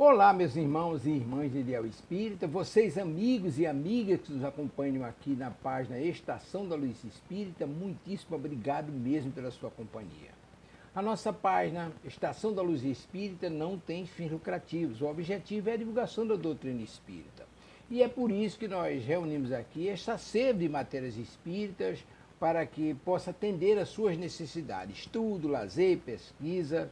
Olá, meus irmãos e irmãs de Ideal Espírita, vocês amigos e amigas que nos acompanham aqui na página Estação da Luz Espírita, muitíssimo obrigado mesmo pela sua companhia. A nossa página Estação da Luz Espírita não tem fins lucrativos, o objetivo é a divulgação da doutrina espírita. E é por isso que nós reunimos aqui esta sede de matérias espíritas para que possa atender às suas necessidades, estudo, lazer, pesquisa.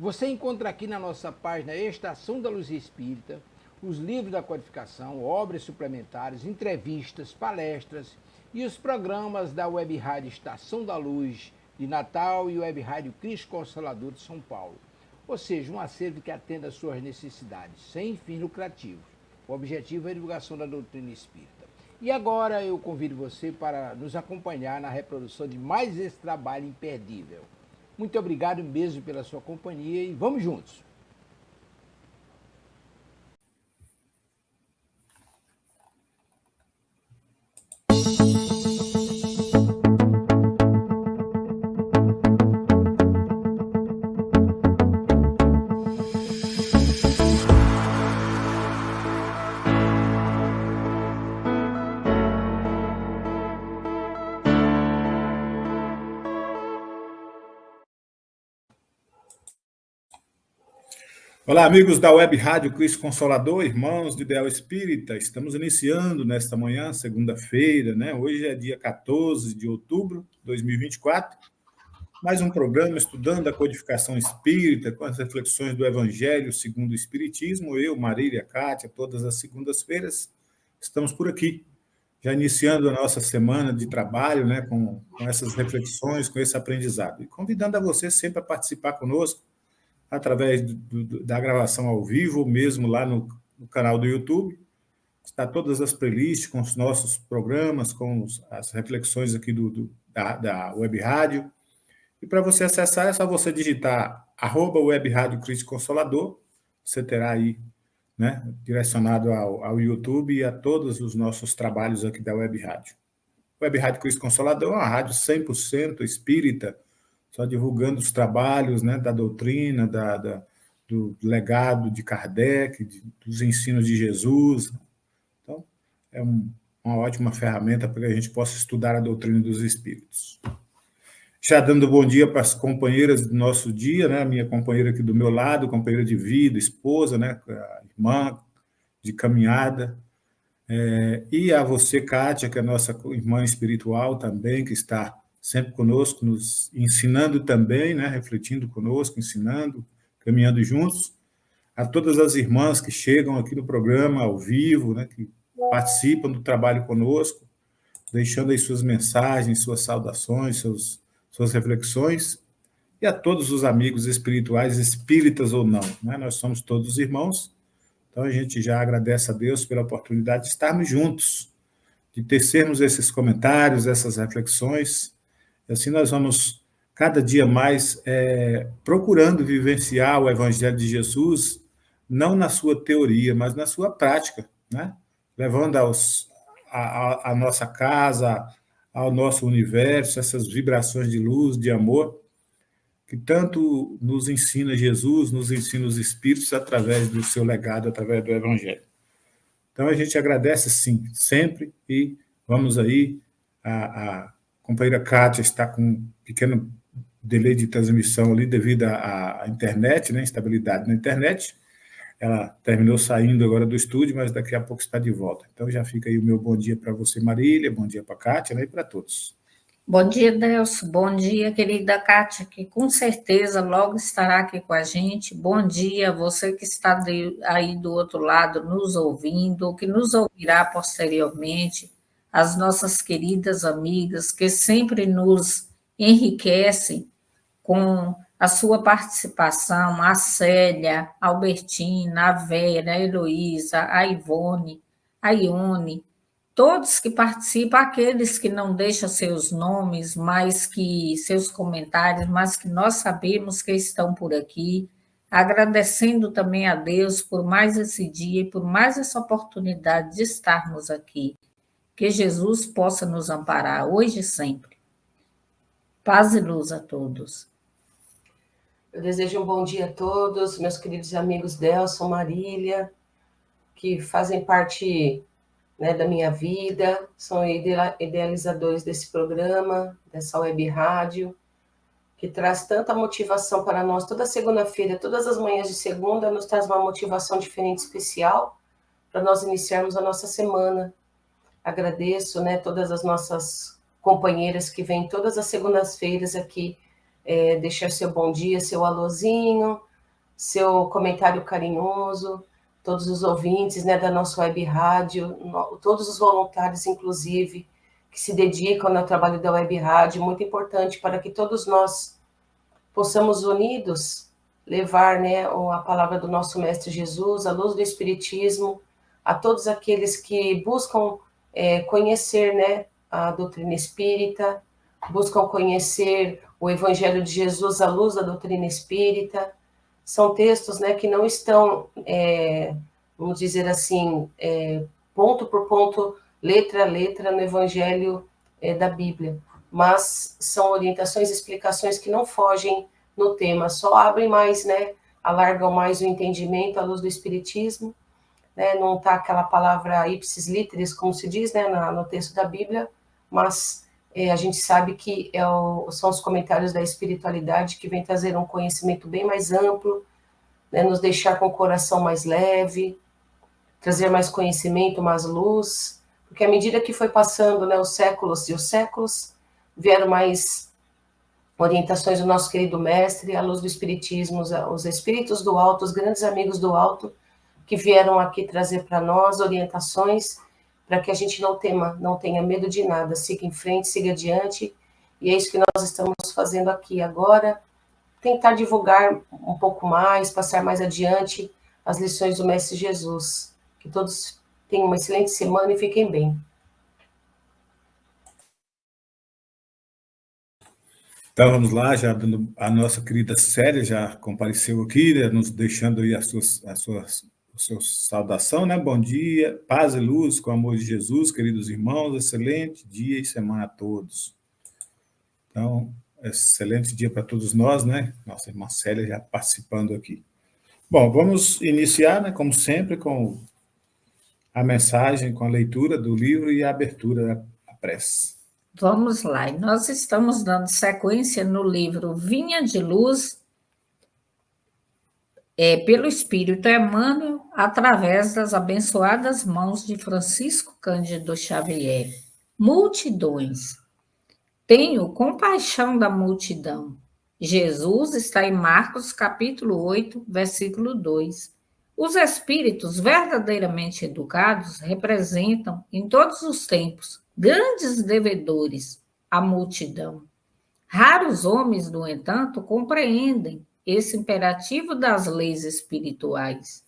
Você encontra aqui na nossa página Estação da Luz Espírita os livros da codificação, obras suplementares, entrevistas, palestras e os programas da Web Rádio Estação da Luz de Natal e Web Rádio Cristo Consolador de São Paulo. Ou seja, um acervo que atenda às suas necessidades, sem fins lucrativos. O objetivo é a divulgação da doutrina espírita. E agora eu convido você para nos acompanhar na reprodução de mais esse trabalho imperdível. Muito obrigado mesmo pela sua companhia e vamos juntos! Olá, amigos da Web Rádio Cristo Consolador, irmãos de Ideal Espírita. Estamos iniciando nesta manhã, segunda-feira, né? Hoje é dia 14 de outubro de 2024. Mais um programa estudando a codificação espírita, com as reflexões do Evangelho segundo o Espiritismo. Eu, Marília, Kátia, todas as segundas-feiras, estamos por aqui, já iniciando a nossa semana de trabalho, né? Com essas reflexões, com esse aprendizado. E convidando a você sempre a participar conosco, através da gravação ao vivo, mesmo lá no canal do YouTube. Está todas as playlists com os nossos programas, com as reflexões aqui da Web Rádio. E para você acessar, é só você digitar @Web Rádio Cristo Consolador. Você terá aí, né, direcionado ao YouTube e a todos os nossos trabalhos aqui da Web Rádio. Web Rádio Cristo Consolador é uma rádio 100% espírita, só divulgando os trabalhos, né, da doutrina, do legado de Kardec, dos ensinos de Jesus. Então, é uma ótima ferramenta para que a gente possa estudar a doutrina dos espíritos. Já dando bom dia para as companheiras do nosso dia, né, a minha companheira aqui do meu lado, companheira de vida, esposa, né, a irmã de caminhada, e a você, Kátia, que é a nossa irmã espiritual também, que está sempre conosco, nos ensinando também, né, refletindo conosco, ensinando, caminhando juntos. A todas as irmãs que chegam aqui no programa ao vivo, né, que participam do trabalho conosco, deixando aí suas mensagens, suas saudações, suas reflexões, e a todos os amigos espirituais, espíritas ou não, né? Nós somos todos irmãos, então a gente já agradece a Deus pela oportunidade de estarmos juntos, de tecermos esses comentários, essas reflexões. Assim nós vamos cada dia mais procurando vivenciar o Evangelho de Jesus, não na sua teoria, mas na sua prática, né? Levando a nossa casa, ao nosso universo, essas vibrações de luz, de amor, que tanto nos ensina Jesus, nos ensina os Espíritos, através do seu legado, através do Evangelho. Então a gente agradece, sim, sempre, e vamos aí, a companheira Kátia está com um pequeno delay de transmissão ali devido à internet, né, instabilidade na internet. Ela terminou saindo agora do estúdio, mas daqui a pouco está de volta. Então já fica aí o meu bom dia para você, Marília, bom dia para a Kátia, né, e para todos. Bom dia, Delcio. Bom dia, querida Kátia, que com certeza logo estará aqui com a gente. Bom dia a você que está aí do outro lado nos ouvindo, que nos ouvirá posteriormente, as nossas queridas amigas que sempre nos enriquecem com a sua participação, a Célia, a Albertina, a Vera, a Heloísa, a Ivone, a Ione, todos que participam, aqueles que não deixam seus nomes, mas que seus comentários, mas que nós sabemos que estão por aqui, agradecendo também a Deus por mais esse dia e por mais essa oportunidade de estarmos aqui. Que Jesus possa nos amparar hoje e sempre. Paz e luz a todos. Eu desejo um bom dia a todos, meus queridos amigos Delson, Marília, que fazem parte, né, da minha vida, são idealizadores desse programa, dessa web rádio, que traz tanta motivação para nós. Toda segunda-feira, todas as manhãs de segunda, nos traz uma motivação diferente, especial, para nós iniciarmos a nossa semana. Agradeço, né, todas as nossas companheiras que vêm todas as segundas-feiras aqui, deixar seu bom dia, seu alôzinho, seu comentário carinhoso, todos os ouvintes, né, da nossa web rádio, todos os voluntários, inclusive, que se dedicam ao trabalho da web rádio, muito importante para que todos nós possamos unidos levar, né, a palavra do nosso Mestre Jesus, a luz do Espiritismo, a todos aqueles que buscam conhecer, né, a doutrina espírita, buscam conhecer o Evangelho de Jesus à luz da doutrina espírita. São textos, né, que não estão, vamos dizer assim, ponto por ponto, letra a letra no Evangelho da Bíblia, mas são orientações e explicações que não fogem no tema, só abrem mais, né, alargam mais o entendimento à luz do Espiritismo, né, não está aquela palavra ipsis literis, como se diz, né, no texto da Bíblia, mas a gente sabe que são os comentários da espiritualidade que vem trazer um conhecimento bem mais amplo, né, nos deixar com o coração mais leve, trazer mais conhecimento, mais luz, porque à medida que foi passando, né, os séculos e os séculos, vieram mais orientações do nosso querido mestre, à luz do Espiritismo, os espíritos do alto, os grandes amigos do alto, que vieram aqui trazer para nós orientações para que a gente não tenha medo de nada, siga em frente, siga adiante, e é isso que nós estamos fazendo aqui agora, tentar divulgar um pouco mais, passar mais adiante as lições do Mestre Jesus. Que todos tenham uma excelente semana e fiquem bem. Então vamos lá, já a nossa querida Célia já compareceu aqui, né, nos deixando aí a sua saudação, né? Bom dia, paz e luz com o amor de Jesus, queridos irmãos, excelente dia e semana a todos. Então, excelente dia para todos nós, né? Nossa irmã Célia já participando aqui. Bom, vamos iniciar, né, como sempre, com a mensagem, com a leitura do livro e a abertura da prece. Vamos lá, e nós estamos dando sequência no livro Vinha de Luz, pelo Espírito Emmanuel, através das abençoadas mãos de Francisco Cândido Xavier. Multidões. Tenho compaixão da multidão. Jesus está em Marcos capítulo 8, versículo 2. Os espíritos verdadeiramente educados representam, em todos os tempos, grandes devedores à multidão. Raros homens, no entanto, compreendem esse imperativo das leis espirituais.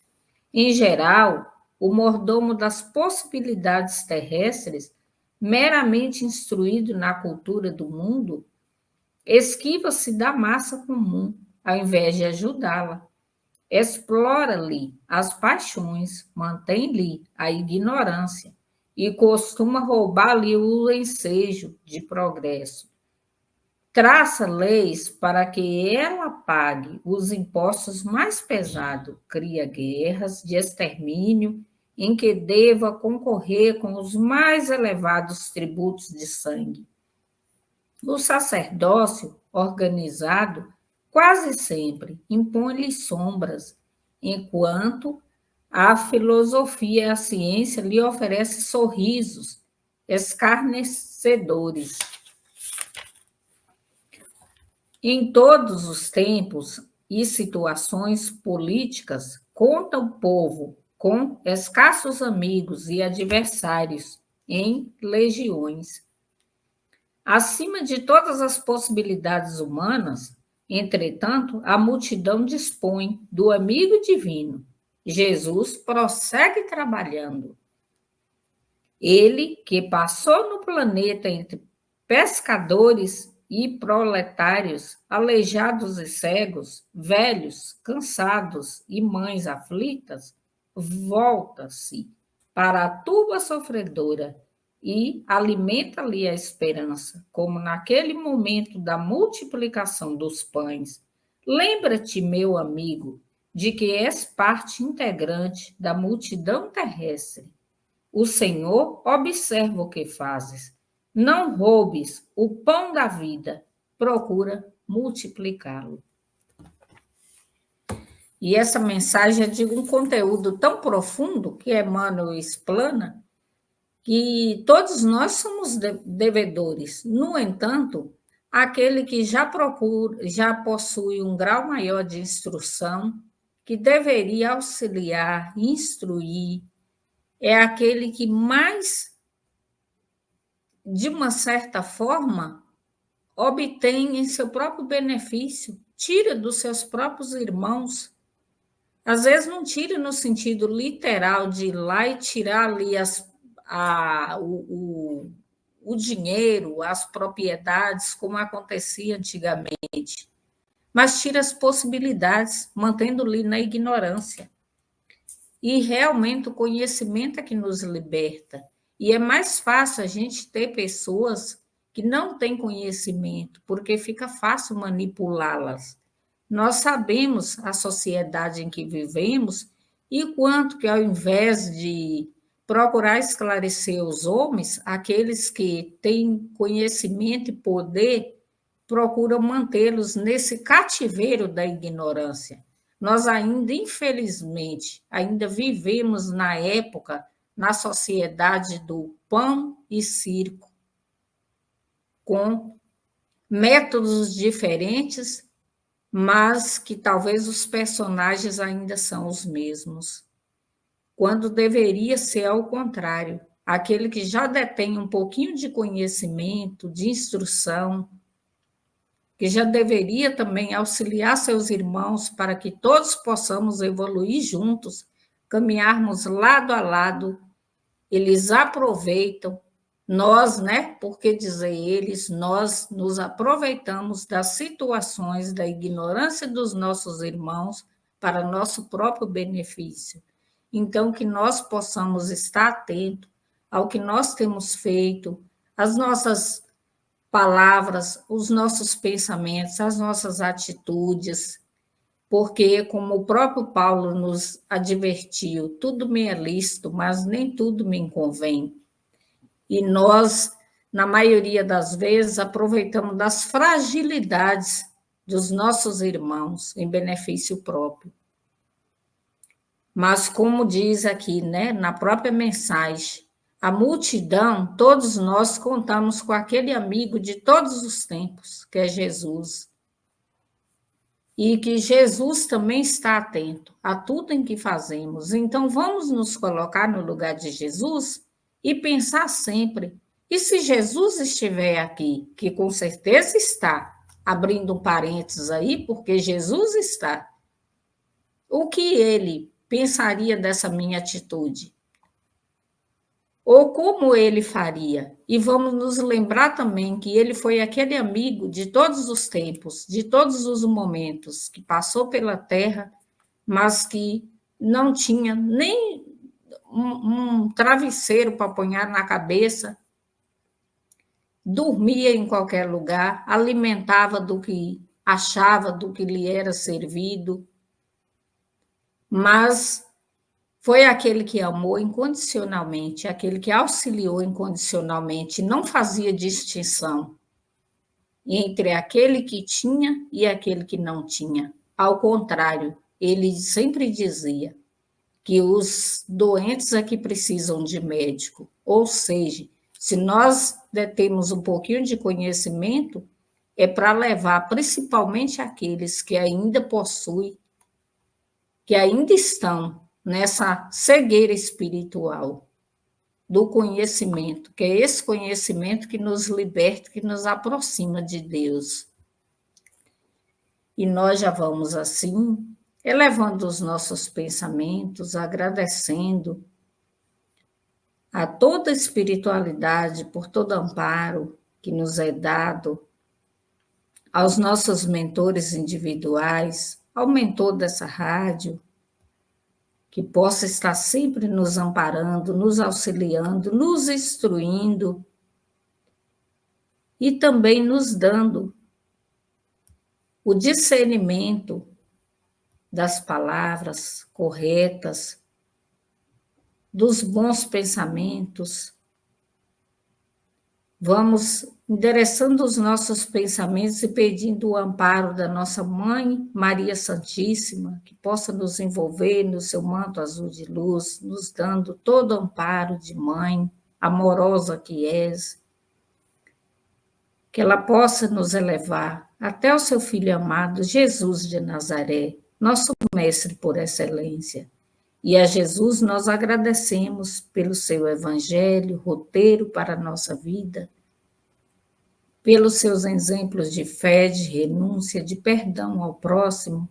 Em geral, o mordomo das possibilidades terrestres, meramente instruído na cultura do mundo, esquiva-se da massa comum, ao invés de ajudá-la. Explora-lhe as paixões, mantém-lhe a ignorância e costuma roubar-lhe o ensejo de progresso. Traça leis para que ela pague os impostos mais pesados, cria guerras de extermínio em que deva concorrer com os mais elevados tributos de sangue. O sacerdócio organizado quase sempre impõe-lhe sombras, enquanto a filosofia e a ciência lhe oferecem sorrisos escarnecedores. Em todos os tempos e situações políticas, conta o povo com escassos amigos e adversários em legiões. Acima de todas as possibilidades humanas, entretanto, a multidão dispõe do amigo divino. Jesus prossegue trabalhando. Ele, que passou no planeta entre pescadores e proletários, aleijados e cegos, velhos, cansados e mães aflitas, volta-se para a turba sofredora e alimenta-lhe a esperança, como naquele momento da multiplicação dos pães, Lembra-te, meu amigo, de que és parte integrante da multidão terrestre. O Senhor observa o que fazes. Não roubes o pão da vida, procura multiplicá-lo. E essa mensagem é de um conteúdo tão profundo que Emmanuel explana que todos nós somos devedores. No entanto, aquele que já procura, já possui um grau maior de instrução, que deveria auxiliar, instruir, é aquele que mais, de uma certa forma, obtém em seu próprio benefício, tira dos seus próprios irmãos. Às vezes não tira no sentido literal de ir lá e tirar ali o dinheiro, as propriedades, como acontecia antigamente, mas tira as possibilidades, mantendo-lhe na ignorância. E realmente o conhecimento é que nos liberta. E é mais fácil a gente ter pessoas que não têm conhecimento, porque fica fácil manipulá-las. Nós sabemos a sociedade em que vivemos e quanto que, ao invés de procurar esclarecer os homens, aqueles que têm conhecimento e poder, procuram mantê-los nesse cativeiro da ignorância. Nós ainda, infelizmente, ainda vivemos na época, na sociedade do pão e circo, com métodos diferentes, mas que talvez os personagens ainda são os mesmos, quando deveria ser ao contrário. Aquele que já detém um pouquinho de conhecimento, de instrução, que já deveria também auxiliar seus irmãos para que todos possamos evoluir juntos, caminharmos lado a lado, eles aproveitam, nós, né? Por que dizer eles? Nós nos aproveitamos das situações, da ignorância dos nossos irmãos para nosso próprio benefício. Então, que nós possamos estar atentos ao que nós temos feito, às nossas palavras, os nossos pensamentos, as nossas atitudes, porque, como o próprio Paulo nos advertiu, tudo me é lícito, mas nem tudo me convém. E nós, na maioria das vezes, aproveitamos das fragilidades dos nossos irmãos em benefício próprio. Mas, como diz aqui, né, na própria mensagem, a multidão, todos nós contamos com aquele amigo de todos os tempos, que é Jesus. E que Jesus também está atento a tudo em que fazemos. Então, vamos nos colocar no lugar de Jesus e pensar sempre, e se Jesus estiver aqui, que com certeza está, abrindo um parênteses aí, porque Jesus está, o que ele pensaria dessa minha atitude? Ou como ele faria? E vamos nos lembrar também que ele foi aquele amigo de todos os tempos, de todos os momentos, que passou pela terra, mas que não tinha nem um travesseiro para apanhar na cabeça, dormia em qualquer lugar, alimentava do que achava, do que lhe era servido, mas foi aquele que amou incondicionalmente, aquele que auxiliou incondicionalmente, não fazia distinção entre aquele que tinha e aquele que não tinha. Ao contrário, ele sempre dizia que os doentes é que precisam de médico, ou seja, se nós temos um pouquinho de conhecimento, é para levar principalmente aqueles que ainda possuem, que ainda estão nessa cegueira espiritual do conhecimento, que é esse conhecimento que nos liberta, que nos aproxima de Deus. E nós já vamos assim, elevando os nossos pensamentos, agradecendo a toda a espiritualidade por todo amparo que nos é dado, aos nossos mentores individuais, ao mentor dessa rádio, que possa estar sempre nos amparando, nos auxiliando, nos instruindo e também nos dando o discernimento das palavras corretas, dos bons pensamentos. Vamos endereçando os nossos pensamentos e pedindo o amparo da nossa Mãe Maria Santíssima, que possa nos envolver no seu manto azul de luz, nos dando todo o amparo de mãe, amorosa que és, que ela possa nos elevar até o seu Filho amado, Jesus de Nazaré, nosso Mestre por excelência. E a Jesus nós agradecemos pelo seu Evangelho, roteiro para a nossa vida, pelos seus exemplos de fé, de renúncia, de perdão ao próximo,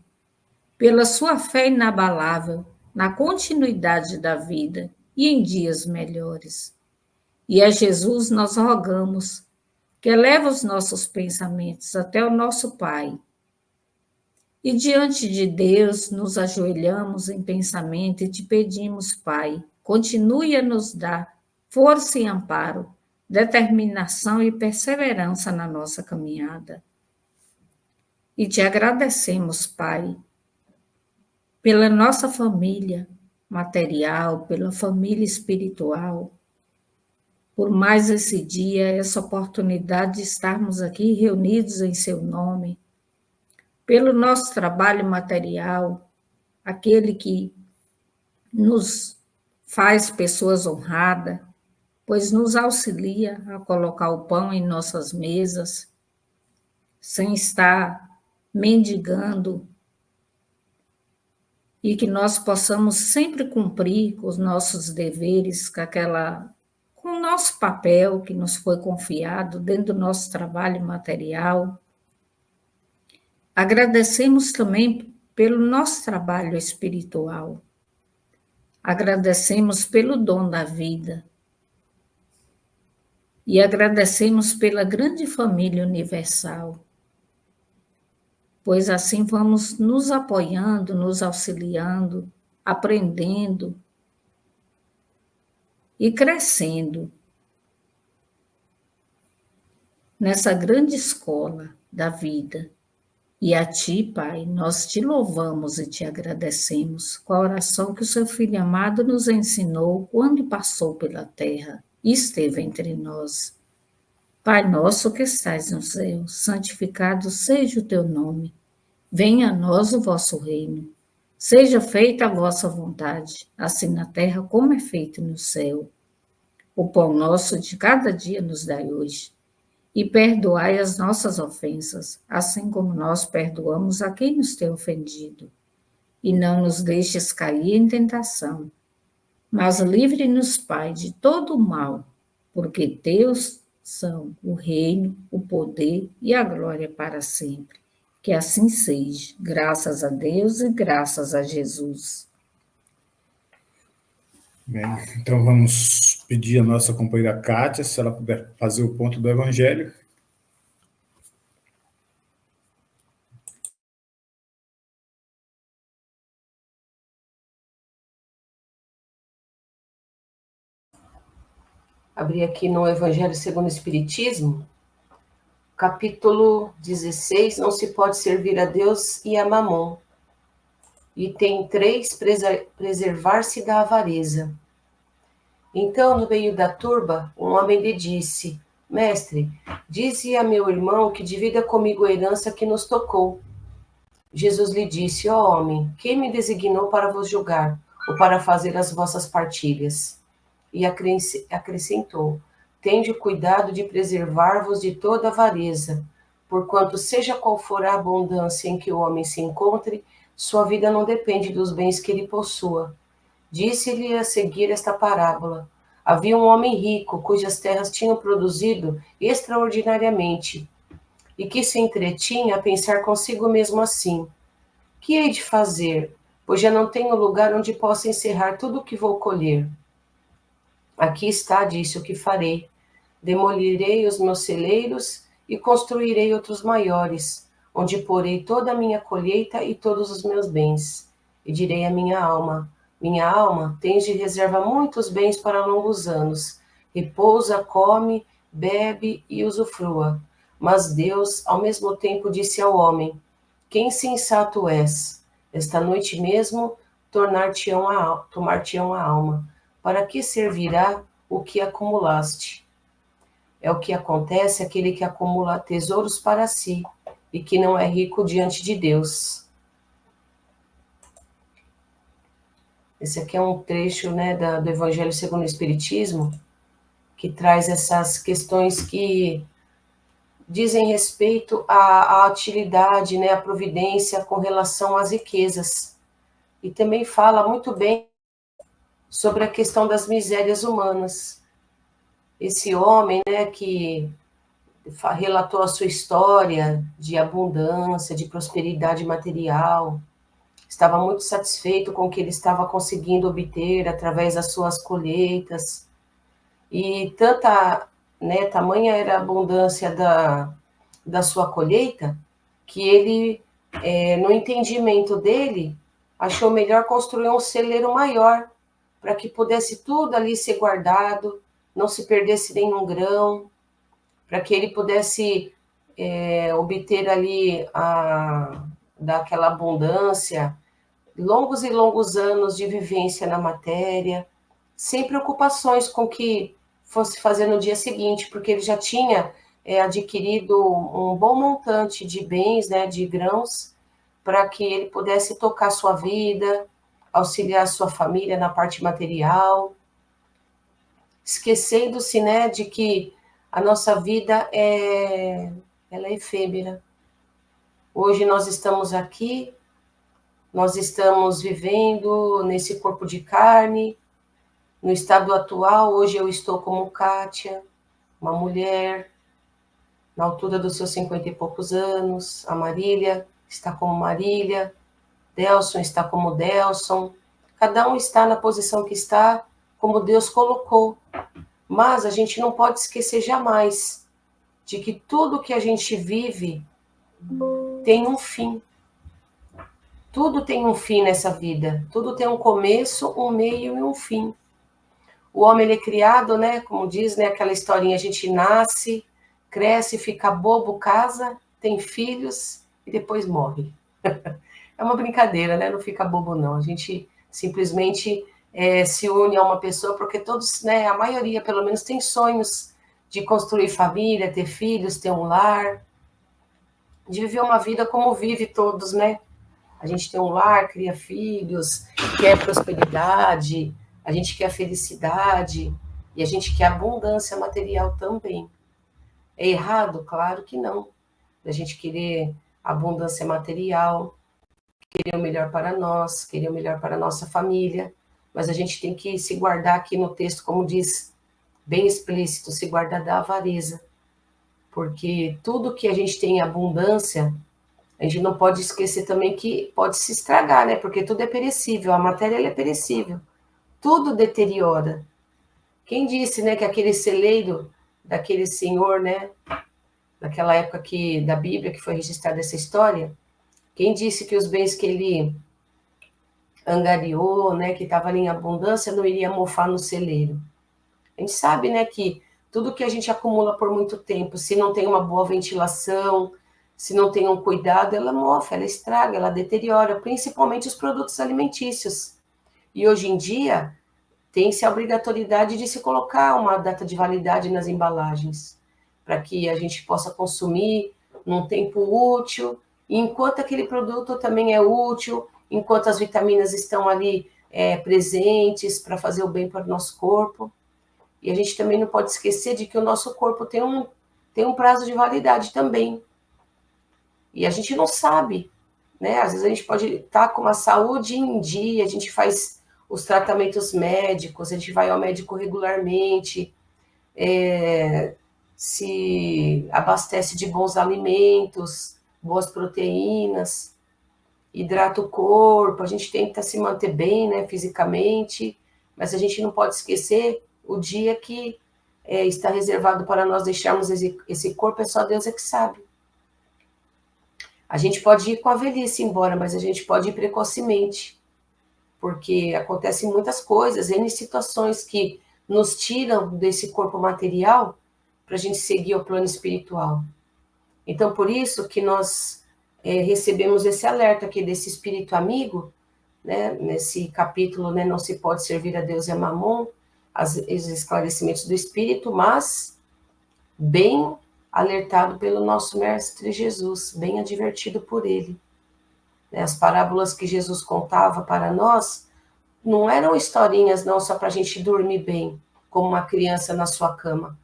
pela sua fé inabalável na continuidade da vida e em dias melhores. E a Jesus nós rogamos que eleva os nossos pensamentos até o nosso Pai. E diante de Deus nos ajoelhamos em pensamento e te pedimos, Pai, continue a nos dar força e amparo, determinação e perseverança na nossa caminhada. E te agradecemos, Pai, pela nossa família material, pela família espiritual, por mais esse dia, essa oportunidade de estarmos aqui reunidos em seu nome, pelo nosso trabalho material, aquele que nos faz pessoas honradas, pois nos auxilia a colocar o pão em nossas mesas, sem estar mendigando, e que nós possamos sempre cumprir com os nossos deveres, com o nosso papel que nos foi confiado dentro do nosso trabalho material. Agradecemos também pelo nosso trabalho espiritual. Agradecemos pelo dom da vida. E agradecemos pela grande família universal, pois assim vamos nos apoiando, nos auxiliando, aprendendo e crescendo nessa grande escola da vida. E a ti, Pai, nós te louvamos e te agradecemos com a oração que o seu Filho amado nos ensinou quando passou pela terra e esteve entre nós. Pai nosso que estais no céu, santificado seja o teu nome. Venha a nós o vosso reino. Seja feita a vossa vontade, assim na terra como é feito no céu. O pão nosso de cada dia nos dai hoje. E perdoai as nossas ofensas, assim como nós perdoamos a quem nos tem ofendido. E não nos deixes cair em tentação, mas livre-nos, Pai, de todo o mal, porque teus são o reino, o poder e a glória para sempre. Que assim seja, graças a Deus e graças a Jesus. Bem, então vamos pedir a nossa companheira Kátia, se ela puder fazer o ponto do Evangelho. Abri aqui no Evangelho segundo o Espiritismo, capítulo 16, não se pode servir a Deus e a Mamon. Item 3, preservar-se da avareza. Então, no meio da turba, um homem lhe disse: Mestre, dize a meu irmão que divida comigo a herança que nos tocou. Jesus lhe disse: Ó homem, quem me designou para vos julgar, ou para fazer as vossas partilhas? E acrescentou: Tende cuidado de preservar-vos de toda avareza, porquanto seja qual for a abundância em que o homem se encontre, sua vida não depende dos bens que ele possua. Disse-lhe a seguir esta parábola: Havia um homem rico, cujas terras tinham produzido extraordinariamente, e que se entretinha a pensar consigo mesmo assim: Que hei de fazer, pois já não tenho lugar onde possa encerrar tudo o que vou colher? Aqui está, disse, o que farei. Demolirei os meus celeiros e construirei outros maiores, onde porei toda a minha colheita e todos os meus bens. E direi à minha alma: Minha alma, tens de reserva muitos bens para longos anos. Repousa, come, bebe e usufrua. Mas Deus, ao mesmo tempo, disse ao homem: que insensato és, esta noite mesmo tomar-te-ão a alma. Para que servirá o que acumulaste? É o que acontece àquele que acumula tesouros para si e que não é rico diante de Deus. Esse aqui é um trecho, né, do Evangelho segundo o Espiritismo, que traz essas questões que dizem respeito à utilidade, né, à providência com relação às riquezas. E também fala muito bem sobre a questão das misérias humanas. Esse homem, né, que relatou a sua história de abundância, de prosperidade material, estava muito satisfeito com o que ele estava conseguindo obter através das suas colheitas, e tamanha era a abundância da sua colheita, que ele, no entendimento dele, achou melhor construir um celeiro maior, para que pudesse tudo ali ser guardado, não se perdesse nenhum grão, para que ele pudesse obter ali daquela abundância, longos e longos anos de vivência na matéria, sem preocupações com o que fosse fazer no dia seguinte, porque ele já tinha adquirido um bom montante de bens, né, de grãos, para que ele pudesse tocar sua vida, auxiliar sua família na parte material, esquecendo-se, né, de que a nossa vida ela é efêmera. Hoje nós estamos aqui, nós estamos vivendo nesse corpo de carne. No estado atual, hoje eu estou como Kátia, uma mulher, na altura dos seus 50 e poucos anos. A Marília está como Marília, Delson está como Delson. Cada um está na posição que está, como Deus colocou. Mas a gente não pode esquecer jamais de que tudo que a gente vive tem um fim. Tudo tem um fim nessa vida. Tudo tem um começo, um meio e um fim. O homem, ele é criado, né, como diz, né, aquela historinha, a gente nasce, cresce, fica bobo, casa, tem filhos e depois morre. É uma brincadeira, né, não fica bobo não, a gente simplesmente se une a uma pessoa, porque todos, né, a maioria pelo menos tem sonhos de construir família, ter filhos, ter um lar, de viver uma vida como vive todos, né? A gente tem um lar, cria filhos, quer prosperidade, a gente quer felicidade e a gente quer abundância material também. É errado? Claro que não. A gente querer abundância material, querer o melhor para nós, querer o melhor para a nossa família, mas a gente tem que se guardar aqui no texto, como diz, bem explícito, se guardar da avareza, porque tudo que a gente tem em abundância, a gente não pode esquecer também que pode se estragar, né? Porque tudo é perecível, a matéria ela é perecível, tudo deteriora. Quem disse, né, que aquele celeiro daquele senhor, né, naquela época da Bíblia, que foi registrada essa história, quem disse que os bens que ele angariou, né, que estava ali em abundância, não iria mofar no celeiro? A gente sabe, né, que tudo que a gente acumula por muito tempo, se não tem uma boa ventilação, se não tem um cuidado, ela mofa, ela estraga, ela deteriora, principalmente os produtos alimentícios. E hoje em dia, tem-se a obrigatoriedade de se colocar uma data de validade nas embalagens, para que a gente possa consumir num tempo útil, e enquanto aquele produto também é útil, enquanto as vitaminas estão ali presentes para fazer o bem para o nosso corpo. E a gente também não pode esquecer de que o nosso corpo tem um prazo de validade também. E a gente não sabe, né? Às vezes a gente pode estar com uma saúde em dia, a gente faz os tratamentos médicos, a gente vai ao médico regularmente, se abastece de bons alimentos, boas proteínas, hidrata o corpo, a gente tenta se manter bem, né, fisicamente, mas a gente não pode esquecer o dia que está reservado para nós deixarmos esse corpo, é só Deus é que sabe. A gente pode ir com a velhice embora, mas a gente pode ir precocemente, porque acontecem muitas coisas, N situações que nos tiram desse corpo material para a gente seguir o plano espiritual. Então, por isso que nós recebemos esse alerta aqui desse espírito amigo, né, nesse capítulo, né, não se pode servir a Deus e a Mamon, os esclarecimentos do espírito, mas bem alertado pelo nosso mestre Jesus, bem advertido por ele. As parábolas que Jesus contava para nós não eram historinhas não só para a gente dormir bem, como uma criança na sua cama.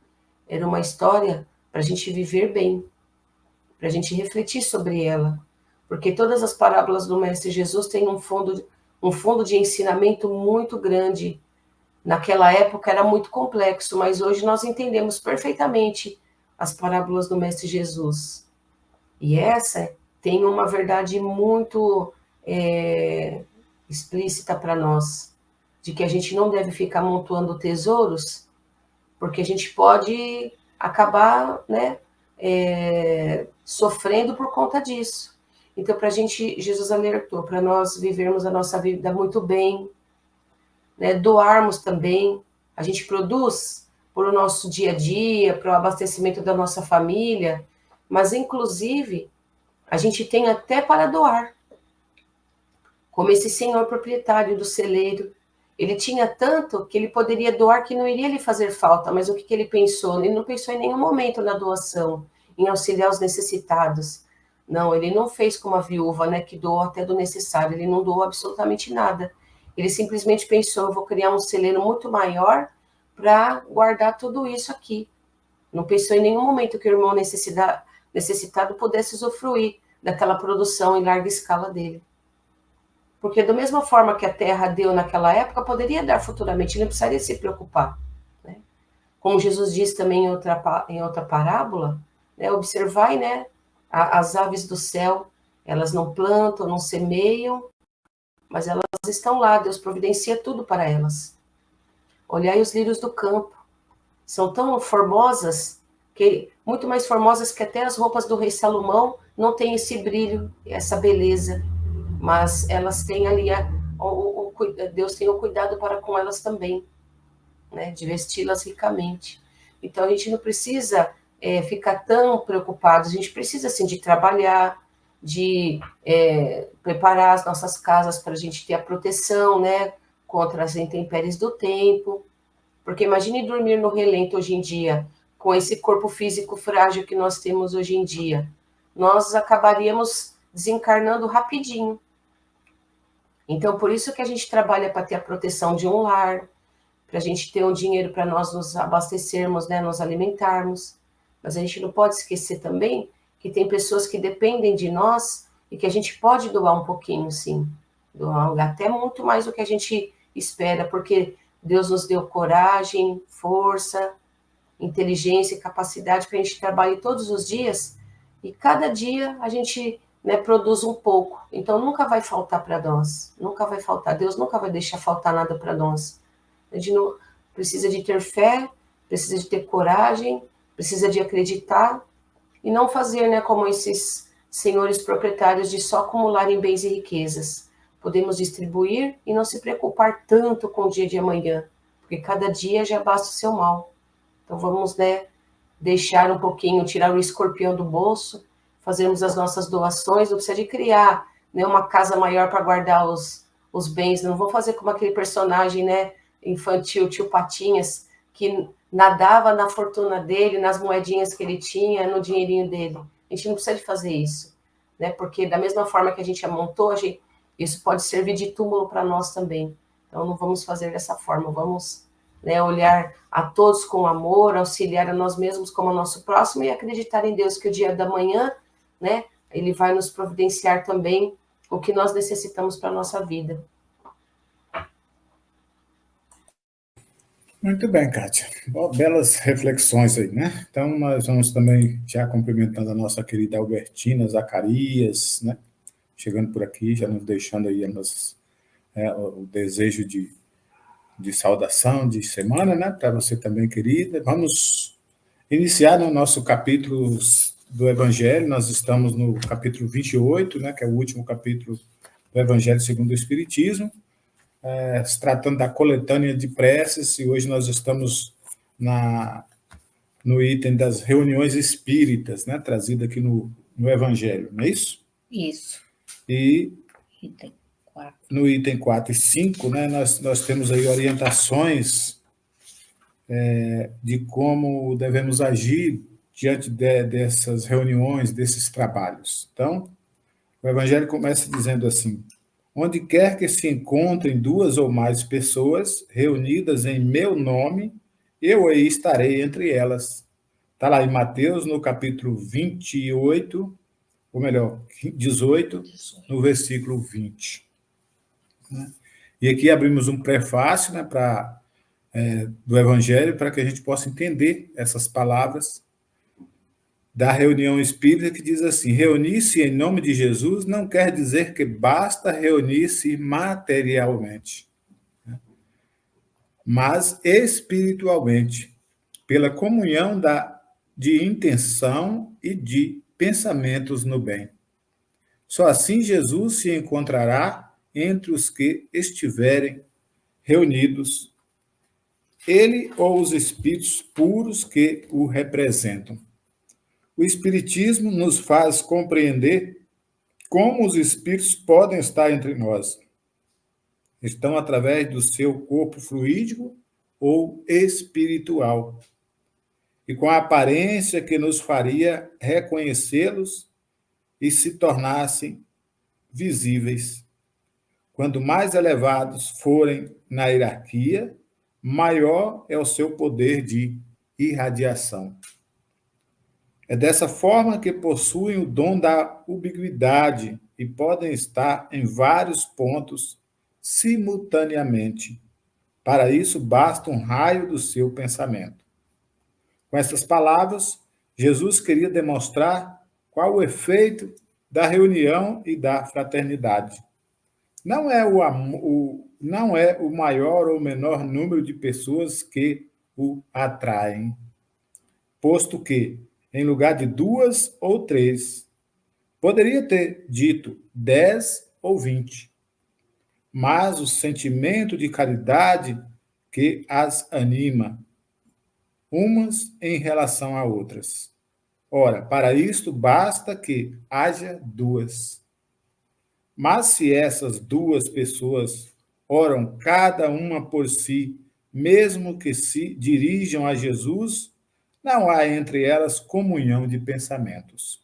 Era uma história para a gente viver bem, para a gente refletir sobre ela. Porque todas as parábolas do Mestre Jesus têm um fundo de ensinamento muito grande. Naquela época era muito complexo, mas hoje nós entendemos perfeitamente as parábolas do Mestre Jesus. E essa tem uma verdade muito explícita para nós, de que a gente não deve ficar amontoando tesouros, porque a gente pode acabar, né, sofrendo por conta disso. Então, para a gente, Jesus alertou para nós vivermos a nossa vida muito bem, né, doarmos também. A gente produz para o nosso dia a dia, para o abastecimento da nossa família, mas, inclusive, a gente tem até para doar. Como esse senhor proprietário do celeiro, ele tinha tanto que ele poderia doar que não iria lhe fazer falta, mas o que ele pensou? Ele não pensou em nenhum momento na doação, em auxiliar os necessitados. Não, ele não fez como a viúva, né, que doou até do necessário, ele não doou absolutamente nada. Ele simplesmente pensou, eu vou criar um celeiro muito maior para guardar tudo isso aqui. Não pensou em nenhum momento que o irmão necessitado pudesse usufruir daquela produção em larga escala dele. Porque da mesma forma que a terra deu naquela época, poderia dar futuramente, ele não precisaria se preocupar. Né? Como Jesus diz também em outra parábola, né, observai, né, as aves do céu, elas não plantam, não semeiam, mas elas estão lá, Deus providencia tudo para elas. Olhai os lírios do campo, são tão formosas, muito mais formosas que até as roupas do rei Salomão, não tem esse brilho, essa beleza, mas elas têm ali, Deus tem o cuidado para com elas também, né, de vesti-las ricamente. Então a gente não precisa ficar tão preocupado, a gente precisa assim de trabalhar, de preparar as nossas casas para a gente ter a proteção, né, contra as intempéries do tempo, porque imagine dormir no relento hoje em dia, com esse corpo físico frágil que nós temos hoje em dia, nós acabaríamos desencarnando rapidinho. Então, por isso que a gente trabalha para ter a proteção de um lar, para a gente ter um dinheiro para nós nos abastecermos, né, nos alimentarmos. Mas a gente não pode esquecer também que tem pessoas que dependem de nós e que a gente pode doar um pouquinho, sim. Doar até muito mais do que a gente espera, porque Deus nos deu coragem, força, inteligência e capacidade para a gente trabalhar todos os dias e cada dia a gente, né, produz um pouco. Então nunca vai faltar para nós, nunca vai faltar. Deus nunca vai deixar faltar nada para nós. A gente não precisa de ter fé, precisa de ter coragem, precisa de acreditar e não fazer, né, como esses senhores proprietários de só acumularem bens e riquezas. Podemos distribuir e não se preocupar tanto com o dia de amanhã, porque cada dia já basta o seu mal. Então vamos, né, deixar um pouquinho, tirar o escorpião do bolso, fazermos as nossas doações, não precisa de criar, né, uma casa maior para guardar os bens, não vou fazer como aquele personagem, né, infantil, tio Patinhas, que nadava na fortuna dele, nas moedinhas que ele tinha, no dinheirinho dele. A gente não precisa de fazer isso, né, porque da mesma forma que a gente amontou, isso pode servir de túmulo para nós também. Então não vamos fazer dessa forma, vamos, né, olhar a todos com amor, auxiliar a nós mesmos como ao nosso próximo e acreditar em Deus que o dia da manhã, né, ele vai nos providenciar também o que nós necessitamos para a nossa vida. Muito bem, Kátia. Belas reflexões aí, né? Então, nós vamos também já cumprimentando a nossa querida Albertina Zacarias, né? Chegando por aqui, já nos deixando aí o desejo de saudação de semana, né? Para você também, querida. Vamos iniciar no nosso capítulo do Evangelho. Nós estamos no capítulo 28, né? Que é o último capítulo do Evangelho segundo o Espiritismo. Se tratando da coletânea de preces, e hoje nós estamos no item das reuniões espíritas, né, trazido aqui no Evangelho, não é isso? Isso. E Item 4. no item 4 e 5, né, nós temos aí orientações de como devemos agir diante dessas reuniões, desses trabalhos. Então, o Evangelho começa dizendo assim: onde quer que se encontrem duas ou mais pessoas reunidas em meu nome, eu aí estarei entre elas. Está lá em Mateus, no capítulo 28, ou melhor, 18, no versículo 20. E aqui abrimos um prefácio, né, do Evangelho para que a gente possa entender essas palavras da reunião espírita, que diz assim: reunir-se em nome de Jesus não quer dizer que basta reunir-se materialmente, mas espiritualmente, pela comunhão de intenção e de pensamentos no bem. Só assim Jesus se encontrará entre os que estiverem reunidos, ele ou os espíritos puros que o representam. O Espiritismo nos faz compreender como os espíritos podem estar entre nós. Estão através do seu corpo fluídico ou espiritual, e com a aparência que nos faria reconhecê-los e se tornassem visíveis. Quanto mais elevados forem na hierarquia, maior é o seu poder de irradiação. É dessa forma que possuem o dom da ubiquidade e podem estar em vários pontos simultaneamente. Para isso, basta um raio do seu pensamento. Com essas palavras, Jesus queria demonstrar qual o efeito da reunião e da fraternidade. Não é o maior ou menor número de pessoas que o atraem, posto que, em lugar de 2 ou 3, poderia ter dito 10 ou 20, mas o sentimento de caridade que as anima, umas em relação a outras. Ora, para isto basta que haja 2. Mas se essas 2 pessoas oram cada uma por si, mesmo que se dirijam a Jesus, não há entre elas comunhão de pensamentos.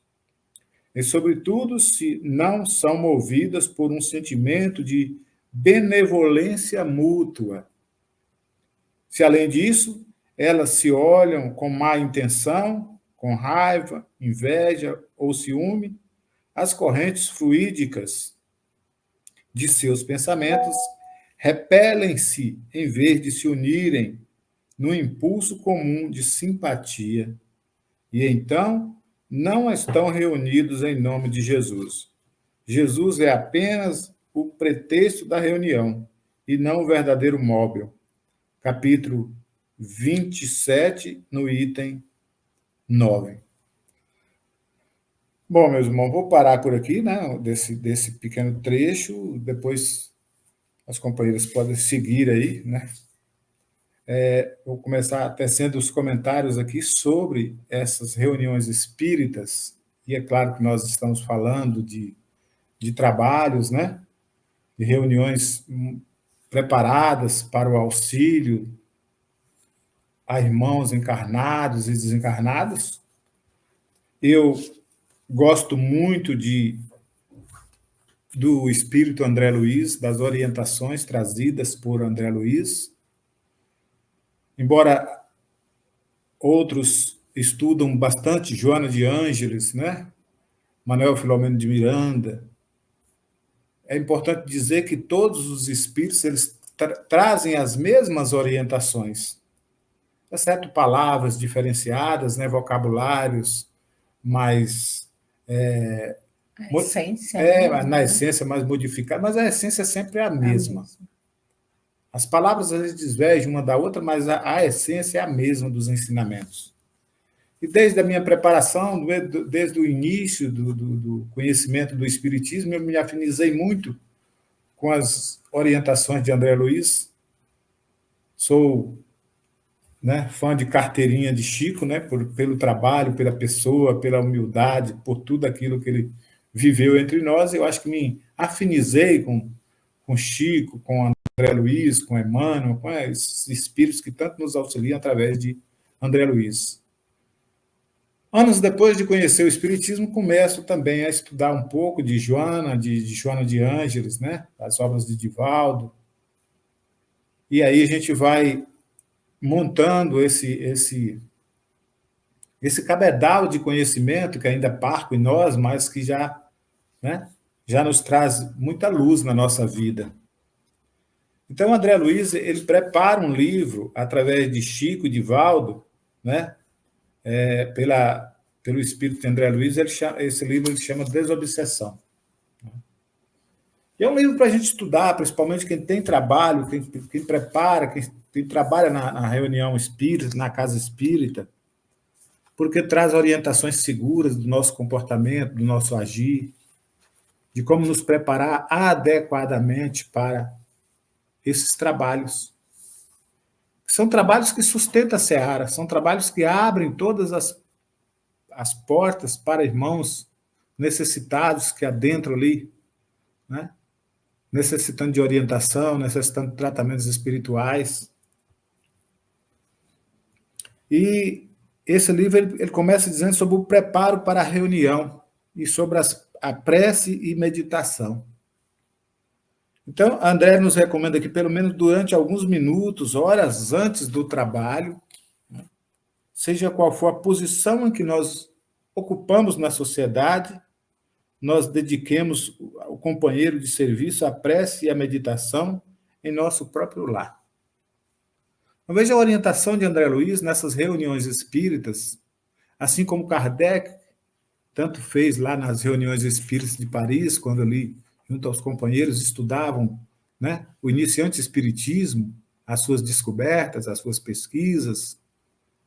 E, sobretudo, se não são movidas por um sentimento de benevolência mútua. Se, além disso, elas se olham com má intenção, com raiva, inveja ou ciúme, as correntes fluídicas de seus pensamentos repelem-se em vez de se unirem no impulso comum de simpatia. E então não estão reunidos em nome de Jesus. Jesus é apenas o pretexto da reunião e não o verdadeiro móvel. Capítulo 27, no item 9. Bom, meus irmãos, vou parar por aqui, né, desse pequeno trecho, depois as companheiras podem seguir aí, né? Vou começar tecendo os comentários aqui sobre essas reuniões espíritas, e é claro que nós estamos falando de trabalhos, né, de reuniões preparadas para o auxílio a irmãos encarnados e desencarnados. Eu gosto muito do espírito André Luiz, das orientações trazidas por André Luiz. Embora outros estudam bastante Joana de Ângeles, né? Manuel Filomeno de Miranda, é importante dizer que todos os espíritos eles trazem as mesmas orientações, exceto palavras diferenciadas, né? Vocabulários mais... A essência. Na essência mais modificada, mas a essência sempre é a mesma. As palavras às vezes divergem uma da outra, mas a essência é a mesma dos ensinamentos. E desde a minha preparação, desde o início do conhecimento do Espiritismo, eu me afinizei muito com as orientações de André Luiz. Sou, né, fã de carteirinha de Chico, né, pelo trabalho, pela pessoa, pela humildade, por tudo aquilo que ele viveu entre nós, eu acho que me afinizei com Chico, com André Luiz, com Emmanuel, com esses espíritos que tanto nos auxiliam através de André Luiz. Anos depois de conhecer o Espiritismo, começo também a estudar um pouco de Joana de Ângeles, né? As obras de Divaldo. E aí a gente vai montando esse cabedal de conhecimento que ainda é parco em nós, mas que já, né, já nos traz muita luz na nossa vida. Então, André Luiz, ele prepara um livro, através de Chico e Divaldo, né, pelo espírito de André Luiz, esse livro ele chama Desobsessão. E é um livro para a gente estudar, principalmente quem tem trabalho, quem prepara, quem trabalha na reunião espírita, na casa espírita, porque traz orientações seguras do nosso comportamento, do nosso agir, de como nos preparar adequadamente para esses trabalhos. São trabalhos que sustentam a seara, são trabalhos que abrem todas as portas para irmãos necessitados que adentram ali, né? Necessitando de orientação, necessitando de tratamentos espirituais. E esse livro ele começa dizendo sobre o preparo para a reunião e sobre a prece e meditação. Então, André nos recomenda que, pelo menos durante alguns minutos, horas antes do trabalho, né, seja qual for a posição em que nós ocupamos na sociedade, nós dediquemos o companheiro de serviço à prece e à meditação em nosso próprio lar. Eu vejo a orientação de André Luiz nessas reuniões espíritas, assim como Kardec tanto fez lá nas reuniões espíritas de Paris, quando ali, junto aos companheiros, estudavam, né, o iniciante espiritismo, as suas descobertas, as suas pesquisas,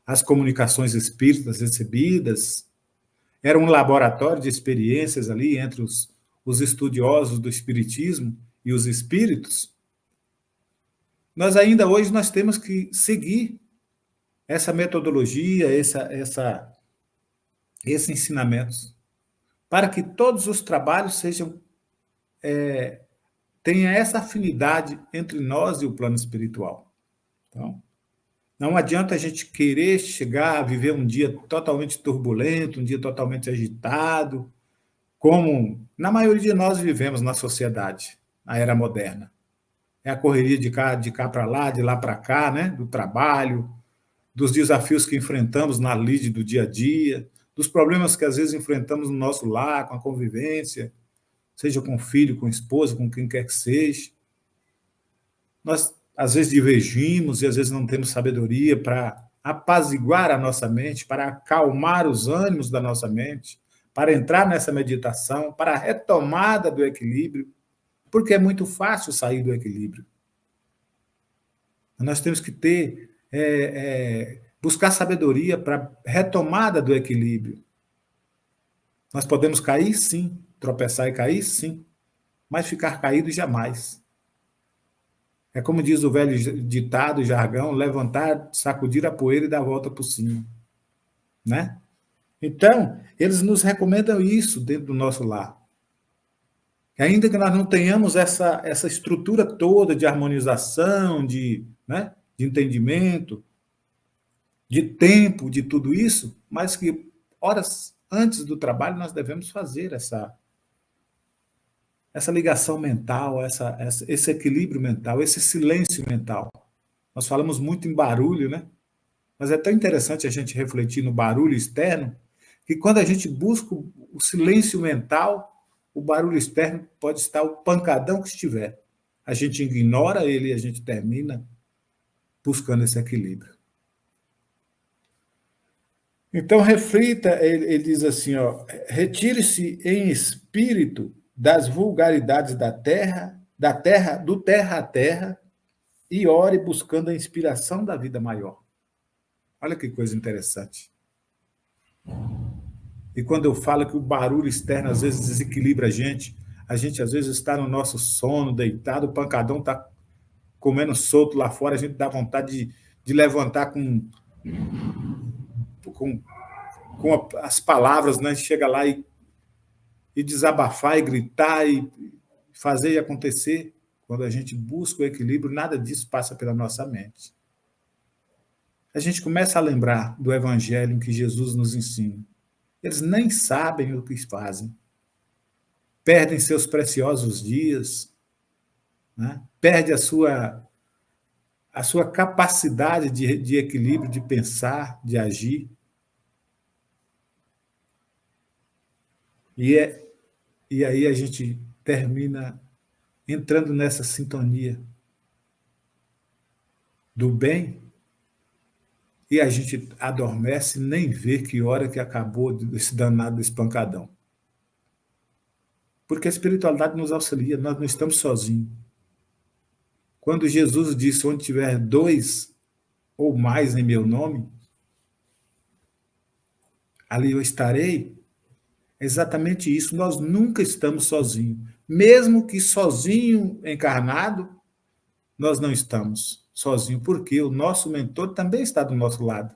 as comunicações espíritas recebidas. Era um laboratório de experiências ali entre os estudiosos do espiritismo e os espíritos. Nós ainda hoje nós temos que seguir essa metodologia, esses ensinamentos, para que todos os trabalhos tenham essa afinidade entre nós e o plano espiritual. Então, não adianta a gente querer chegar a viver um dia totalmente turbulento, um dia totalmente agitado, como na maioria de nós vivemos na sociedade, na era moderna. É a correria de cá para lá, de lá para cá, né? Do trabalho, dos desafios que enfrentamos na lide do dia a dia, dos problemas que às vezes enfrentamos no nosso lar, com a convivência, seja com o filho, com a esposa, com quem quer que seja. Nós, às vezes, divergimos e às vezes não temos sabedoria para apaziguar a nossa mente, para acalmar os ânimos da nossa mente, para entrar nessa meditação, para a retomada do equilíbrio, porque é muito fácil sair do equilíbrio. Nós temos que buscar sabedoria para a retomada do equilíbrio. Nós podemos cair, sim, tropeçar e cair, sim, mas ficar caído jamais. É como diz o velho ditado, jargão, levantar, sacudir a poeira e dar a volta por cima. Né? Então, eles nos recomendam isso dentro do nosso lar. Ainda que nós não tenhamos essa estrutura toda de harmonização, de entendimento, de tempo, de tudo isso, mas que horas antes do trabalho nós devemos fazer essa ligação mental, esse equilíbrio mental, esse silêncio mental. Nós falamos muito em barulho, né? Mas é tão interessante a gente refletir no barulho externo, que quando a gente busca o silêncio mental, o barulho externo pode estar o pancadão que estiver. A gente ignora ele e a gente termina buscando esse equilíbrio. Então, reflita, ele diz assim, retire-se em espírito das vulgaridades da terra, do terra a terra, e ore buscando a inspiração da vida maior. Olha que coisa interessante. E quando eu falo que o barulho externo às vezes desequilibra a gente às vezes está no nosso sono, deitado, o pancadão está comendo solto lá fora, a gente dá vontade de levantar com as palavras, né? Chega lá e e desabafar, e gritar, e fazer e acontecer. Quando a gente busca o equilíbrio, nada disso passa pela nossa mente. A gente começa a lembrar do evangelho que Jesus nos ensina. Eles nem sabem o que fazem. Perdem seus preciosos dias, né? Perde a sua capacidade de equilíbrio, de pensar, de agir. E aí a gente termina entrando nessa sintonia do bem e a gente adormece e nem vê que hora que acabou esse danado espancadão. Porque a espiritualidade nos auxilia, nós não estamos sozinhos. Quando Jesus disse, onde tiver 2 ou mais em meu nome, ali eu estarei, é exatamente isso, nós nunca estamos sozinhos. Mesmo que sozinho encarnado, nós não estamos sozinhos, porque o nosso mentor também está do nosso lado.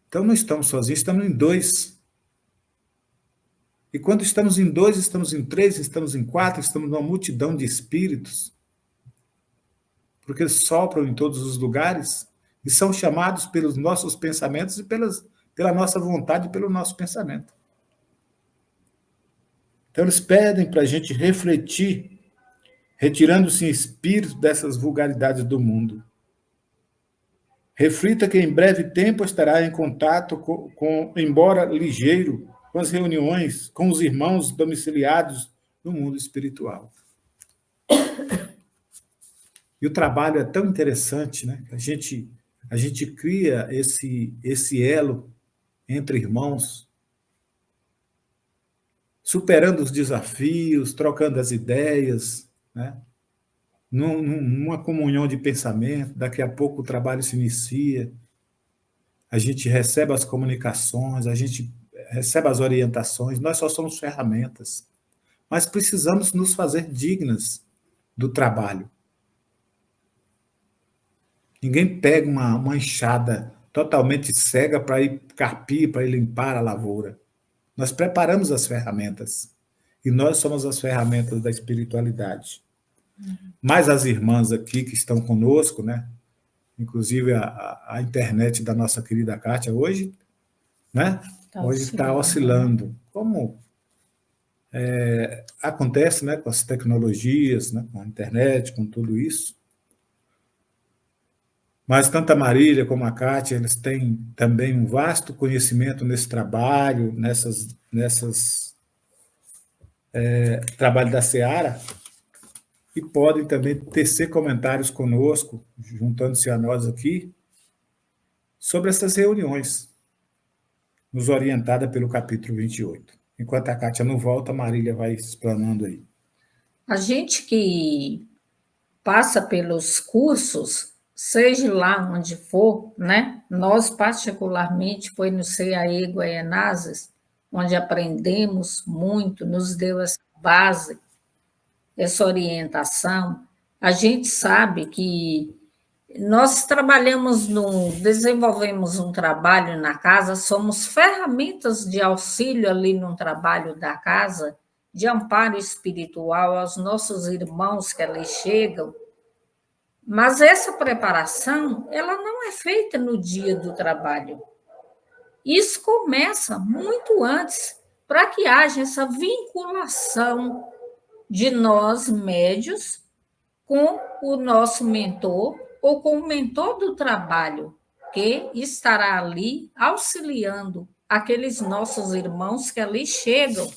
Então não estamos sozinhos, estamos em 2. E quando estamos em 2, estamos em 3, estamos em 4, estamos numa multidão de espíritos, porque eles sopram em todos os lugares e são chamados pelos nossos pensamentos e pela nossa vontade e pelo nosso pensamento. Então eles pedem para a gente refletir, retirando-se em espírito dessas vulgaridades do mundo. Reflita que em breve tempo estará em contato embora ligeiro, com as reuniões, com os irmãos domiciliados no mundo espiritual. E o trabalho é tão interessante, né? A gente cria esse elo entre irmãos, superando os desafios, trocando as ideias, né? Numa comunhão de pensamento, daqui a pouco o trabalho se inicia, a gente recebe as comunicações, a gente recebe as orientações, nós só somos ferramentas, mas precisamos nos fazer dignas do trabalho. Ninguém pega uma enxada totalmente cega para ir carpir, para ir limpar a lavoura. Nós preparamos as ferramentas, e nós somos as ferramentas da espiritualidade. Mas as irmãs aqui que estão conosco, né? Inclusive a internet da nossa querida Kátia hoje, né? Hoje está oscilando. Como acontece, né, com as tecnologias, né, com a internet, com tudo isso. Mas tanto a Marília como a Kátia, eles têm também um vasto conhecimento nesse trabalho, trabalho da Seara, e podem também tecer comentários conosco, juntando-se a nós aqui, sobre essas reuniões, nos orientada pelo capítulo 28. Enquanto a Kátia não volta, a Marília vai explanando aí. A gente que passa pelos cursos, seja lá onde for, né? Nós, particularmente, foi no CAE Guaianazes, onde aprendemos muito, nos deu essa base, essa orientação. A gente sabe que nós desenvolvemos um trabalho na casa, somos ferramentas de auxílio ali no trabalho da casa, de amparo espiritual aos nossos irmãos que ali chegam, mas essa preparação, ela não é feita no dia do trabalho. Isso começa muito antes, para que haja essa vinculação de nós, médios, com o nosso mentor ou com o mentor do trabalho, que estará ali auxiliando aqueles nossos irmãos que ali chegam,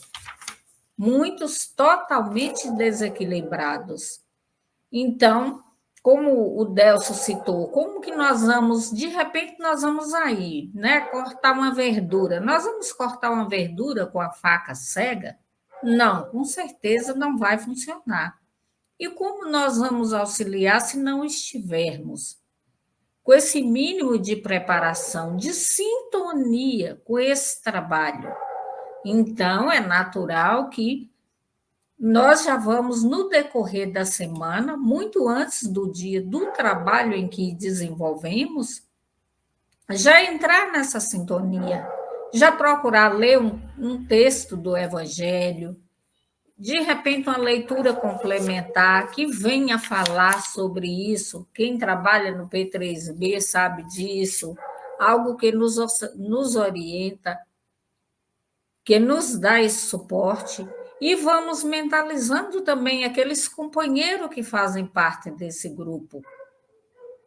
muitos totalmente desequilibrados. Então, como o Delcio citou, como que nós vamos, de repente nós vamos aí, né, cortar uma verdura. Nós vamos cortar uma verdura com a faca cega? Não, com certeza não vai funcionar. E como nós vamos auxiliar se não estivermos com esse mínimo de preparação, de sintonia com esse trabalho? Então, é natural que nós já vamos, no decorrer da semana, muito antes do dia do trabalho em que desenvolvemos, já entrar nessa sintonia já procurar ler um texto do Evangelho, de repente uma leitura complementar que venha falar sobre isso. Quem trabalha no P3B sabe disso, algo que nos orienta, que nos dá esse suporte, e vamos mentalizando também aqueles companheiros que fazem parte desse grupo.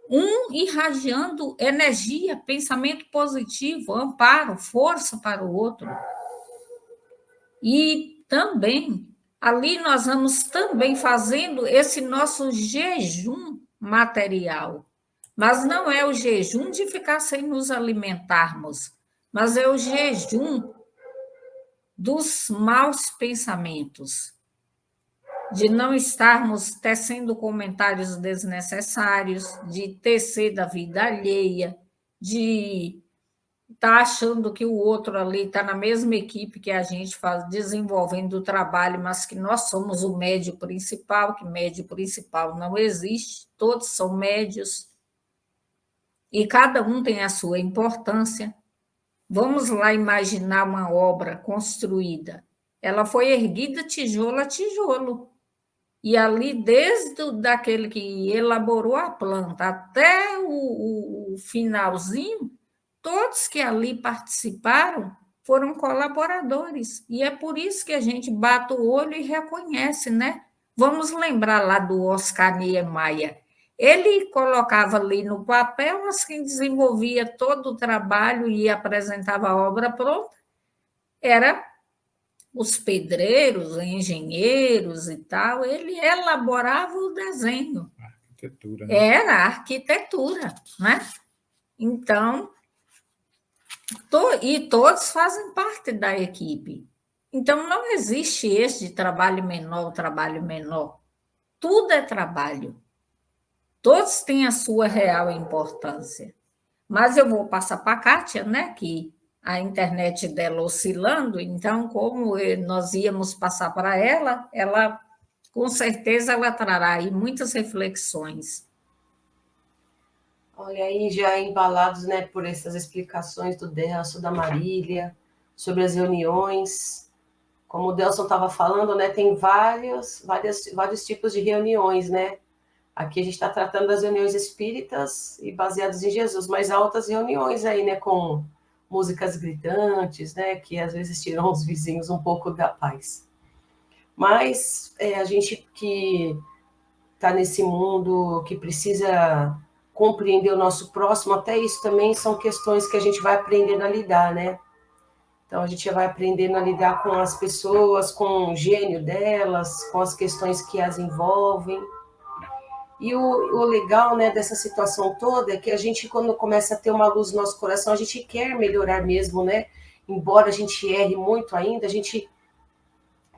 Um irradiando energia, pensamento positivo, amparo, força para o outro. E também, ali nós vamos também fazendo esse nosso jejum material. Mas não é o jejum de ficar sem nos alimentarmos, mas é o jejum dos maus pensamentos, de não estarmos tecendo comentários desnecessários, de tecer da vida alheia, de estar achando que o outro ali está na mesma equipe que a gente faz, desenvolvendo o trabalho, mas que nós somos o médio principal, que médio principal não existe, todos são médios, e cada um tem a sua importância. Vamos lá imaginar uma obra construída. Ela foi erguida tijolo a tijolo. E ali, desde daquele que elaborou a planta até o finalzinho, todos que ali participaram foram colaboradores. E é por isso que a gente bate o olho e reconhece, né? Vamos lembrar lá do Oscar Niemeyer. Ele colocava ali no papel, mas quem desenvolvia todo o trabalho e apresentava a obra pronta era os pedreiros, engenheiros e tal. Ele elaborava o desenho. Arquitetura, né? Era a arquitetura, né? Então, e todos fazem parte da equipe. Então, não existe esse de trabalho menor, trabalho menor. Tudo é trabalho. Todos têm a sua real importância. Mas eu vou passar para a Kátia, né, que a internet dela oscilando, então, como nós íamos passar para ela, com certeza, ela trará aí muitas reflexões. Olha aí, já embalados, né, por essas explicações do Delson, da Marília, sobre as reuniões. Como o Delson estava falando, né, tem vários tipos de reuniões, né? Aqui a gente está tratando das reuniões espíritas e baseadas em Jesus, mas há outras reuniões aí, né, com músicas gritantes, né, que às vezes tiram os vizinhos um pouco da paz. Mas a gente que está nesse mundo, que precisa compreender o nosso próximo, até isso também são questões que a gente vai aprendendo a lidar, né? Então, a gente vai aprendendo a lidar com as pessoas, com o gênio delas, com as questões que as envolvem. E o legal, né, dessa situação toda é que a gente, quando começa a ter uma luz no nosso coração, a gente quer melhorar mesmo, né? Embora a gente erre muito ainda, a gente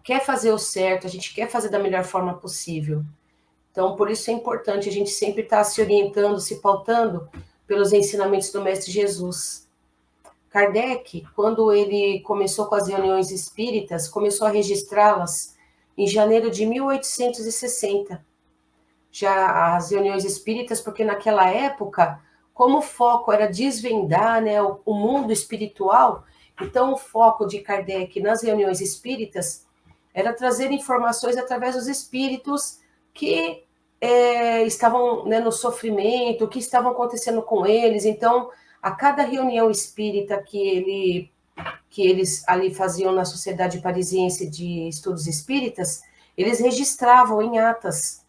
quer fazer o certo, a gente quer fazer da melhor forma possível. Então, por isso é importante a gente sempre estar se orientando, se pautando pelos ensinamentos do Mestre Jesus. Kardec, quando ele começou com as reuniões espíritas, começou a registrá-las em janeiro de 1860. Já as reuniões espíritas, porque naquela época, como o foco era desvendar, né, o mundo espiritual, então o foco de Kardec nas reuniões espíritas era trazer informações através dos espíritos que estavam, né, no sofrimento, o que estavam acontecendo com eles. Então, a cada reunião espírita que eles ali faziam na Sociedade Parisiense de Estudos Espíritas, eles registravam em atas.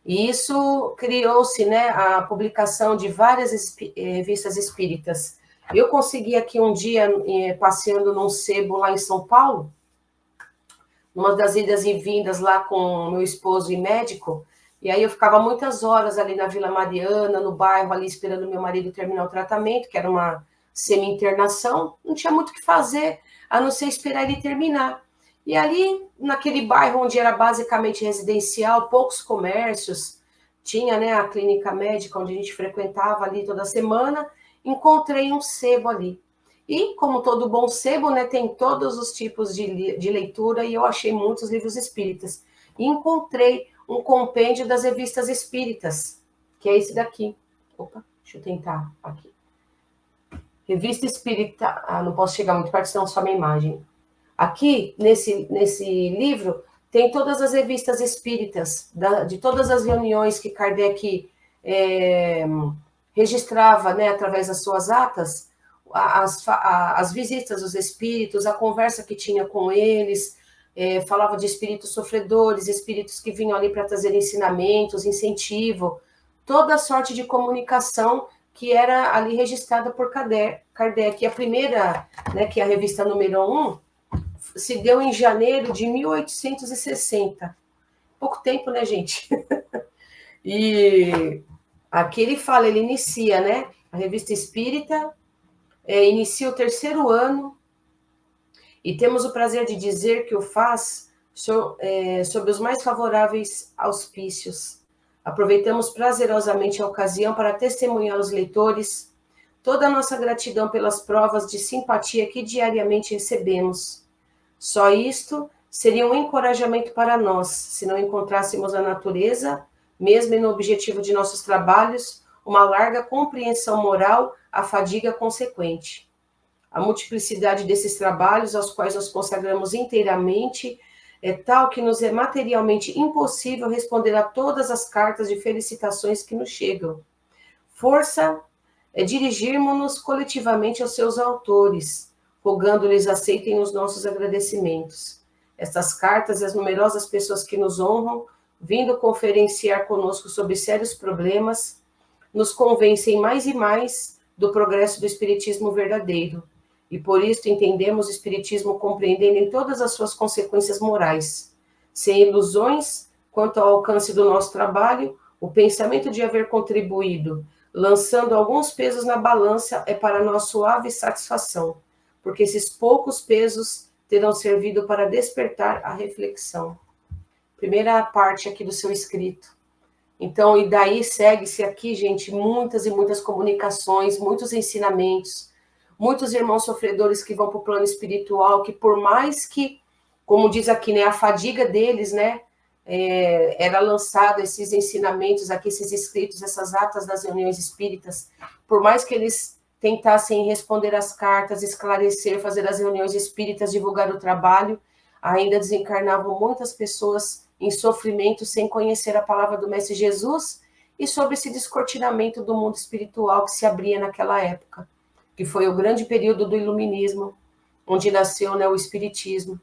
E isso criou-se, né, a publicação de várias revistas espíritas. Eu consegui aqui um dia, passeando num sebo lá em São Paulo, numa das idas e vindas lá com meu esposo e médico, e aí eu ficava muitas horas ali na Vila Mariana, no bairro, ali esperando meu marido terminar o tratamento, que era uma semi-internação, não tinha muito o que fazer, a não ser esperar ele terminar. E ali, naquele bairro onde era basicamente residencial, poucos comércios, tinha, né, a clínica médica onde a gente frequentava ali toda semana, encontrei um sebo ali. E, como todo bom sebo, né, tem todos os tipos de leitura, e eu achei muitos livros espíritas. E encontrei um compêndio das revistas espíritas, que é esse daqui. Opa, deixa eu tentar aqui. Revista Espírita... não posso chegar muito perto, senão só minha imagem. Aqui, nesse livro, tem todas as revistas espíritas, de todas as reuniões que Kardec registrava, né, através das suas atas, as visitas dos espíritos, a conversa que tinha com eles, falava de espíritos sofredores, espíritos que vinham ali para trazer ensinamentos, incentivo, toda sorte de comunicação que era ali registrada por Kardec. E a primeira, né, que é a revista número 1, se deu em janeiro de 1860. Pouco tempo, né, gente? E aqui ele fala, ele inicia, né? A Revista Espírita inicia o 3º ano e temos o prazer de dizer que o faz sob os mais favoráveis auspícios. Aproveitamos prazerosamente a ocasião para testemunhar aos leitores toda a nossa gratidão pelas provas de simpatia que diariamente recebemos. Só isto seria um encorajamento para nós, se não encontrássemos na natureza, mesmo no objetivo de nossos trabalhos, uma larga compreensão moral à fadiga consequente. A multiplicidade desses trabalhos, aos quais nos consagramos inteiramente, é tal que nos é materialmente impossível responder a todas as cartas de felicitações que nos chegam. Força é dirigirmos-nos coletivamente aos seus autores, rogando-lhes aceitem os nossos agradecimentos. Estas cartas e as numerosas pessoas que nos honram, vindo conferenciar conosco sobre sérios problemas, nos convencem mais e mais do progresso do espiritismo verdadeiro, e por isso entendemos o espiritismo compreendendo em todas as suas consequências morais. Sem ilusões quanto ao alcance do nosso trabalho, o pensamento de haver contribuído, lançando alguns pesos na balança, é para nossa suave satisfação, porque esses poucos pesos terão servido para despertar a reflexão. Primeira parte aqui do seu escrito. Então, e daí segue-se aqui, gente, muitas e muitas comunicações, muitos ensinamentos, muitos irmãos sofredores que vão para o plano espiritual, que por mais que, como diz aqui, né, a fadiga deles, né, era lançado esses ensinamentos aqui, esses escritos, essas atas das reuniões espíritas, por mais que eles tentassem responder às cartas, esclarecer, fazer as reuniões espíritas, divulgar o trabalho, ainda desencarnavam muitas pessoas em sofrimento sem conhecer a palavra do Mestre Jesus e sobre esse descortinamento do mundo espiritual que se abria naquela época, que foi o grande período do iluminismo, onde nasceu, né, o espiritismo.